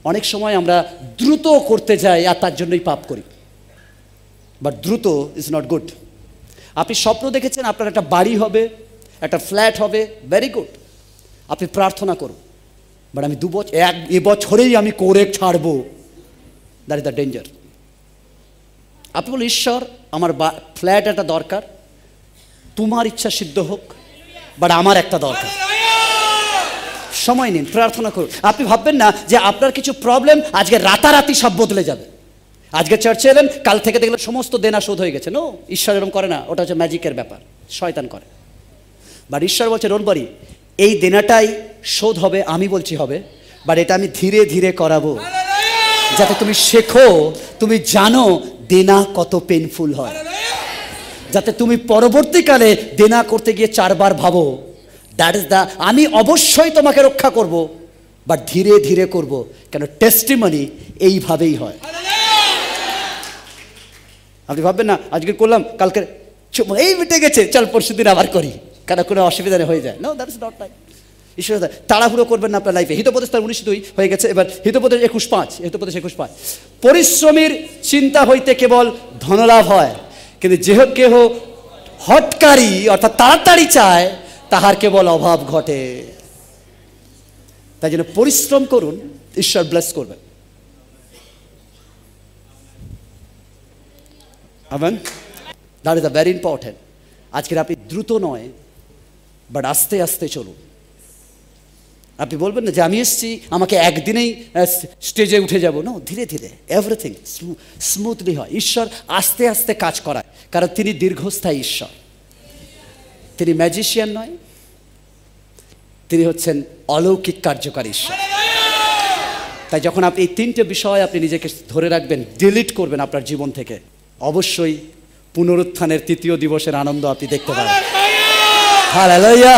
Speaker 1: অনেক সময় আমরা দ্রুত করতে যাই আর তার জন্যই পাপ করি, বাট দ্রুত ইজ নট গুড। আপনি স্বপ্ন দেখেছেন আপনার একটা বাড়ি হবে, একটা ফ্ল্যাট হবে, ভেরি গুড, আপনি প্রার্থনা করুন, বাট আমি এবছরেই আমি করে ছাড়বো, দ্যাট ইজ দ্য ডেঞ্জার। আপনি বলুন, ঈশ্বর আমার ফ্ল্যাট একটা দরকার, তোমার ইচ্ছা সিদ্ধ হোক, বাট আমার একটা দরকার। সময় নিন, প্রার্থনা করুন। আপনি ভাববেন না যে আপনার কিছু প্রবলেম আজকে রাতারাতি সব বদলে যাবে। আজকে চার্চে এলেন, কাল থেকে দেখলেন সমস্ত দেনা শোধ হয়ে গেছে। নো, ঈশ্বর এরকম করে না, ওটা হচ্ছে ম্যাজিকের ব্যাপার, শয়তান করে। বাট ঈশ্বর বলছে ডোন্ট ওয়ারি, এই দেনাটাই শোধ হবে, আমি বলছি হবে, বাট এটা আমি ধীরে ধীরে করাবো, যাতে তুমি শেখো, তুমি জানো দেনা কত পেইনফুল হয়, যাতে তুমি পরবর্তীকালে দেনা করতে গিয়ে 4 বার ভাবো। দ্যাট ইজ দ্য, আমি অবশ্যই তোমাকে রক্ষা করব, বাট ধীরে ধীরে করব, কেন টেস্টিমনি এইভাবেই হয়। আপনি ভাববেন না আজকে করলাম, কালকে এই মিটে গেছে, চল পরশু দিন আবার করি, কেন কোনো অসুবিধা হয়ে যায়। No, that is not right. ঈশ্বর তাড়াহুড়ো করবেন না আপনার লাইফে। হিতোপদেশ তার 19:2 হয়ে গেছে। এবার হিতোপদেশ 21:5, হিতোপদেশ 21:5, পরিশ্রমীর চিন্তা হইতে কেবল ধনলাভ হয়, কিন্তু যে কেহ হটকারী অর্থাৎ তাড়াতাড়ি চায়, তাহার কেবল অভাব ঘটে। তাই জন্য পরিশ্রম করুন, ঈশ্বর ব্লেস করবেন। Amen. That is very important. আজকের আপনি দ্রুত নয়, বাট আস্তে আস্তে চলুন। আপনি বলবেন না যে আমি এসেছি আমাকে একদিনেই স্টেজে উঠে যাব, না, ধীরে ধীরে এভরিথিং স্মুথলি হয়। ঈশ্বর আস্তে আস্তে কাজ করায়, কারণ তিনি দীর্ঘস্থায়ী ঈশ্বর। তিনি ম্যাজিশিয়ান নয়, তিনি হচ্ছেন অলৌকিক কার্যকারী ঈশ্বর। তাই যখন আপনি এই তিনটে বিষয় আপনি নিজেকে ধরে রাখবেন, ডিলিট করবেন আপনার জীবন থেকে, অবশ্যই পুনরুত্থানের তৃতীয় দিবসের আনন্দ আপনি দেখতে পাবেন। হালেলুয়া।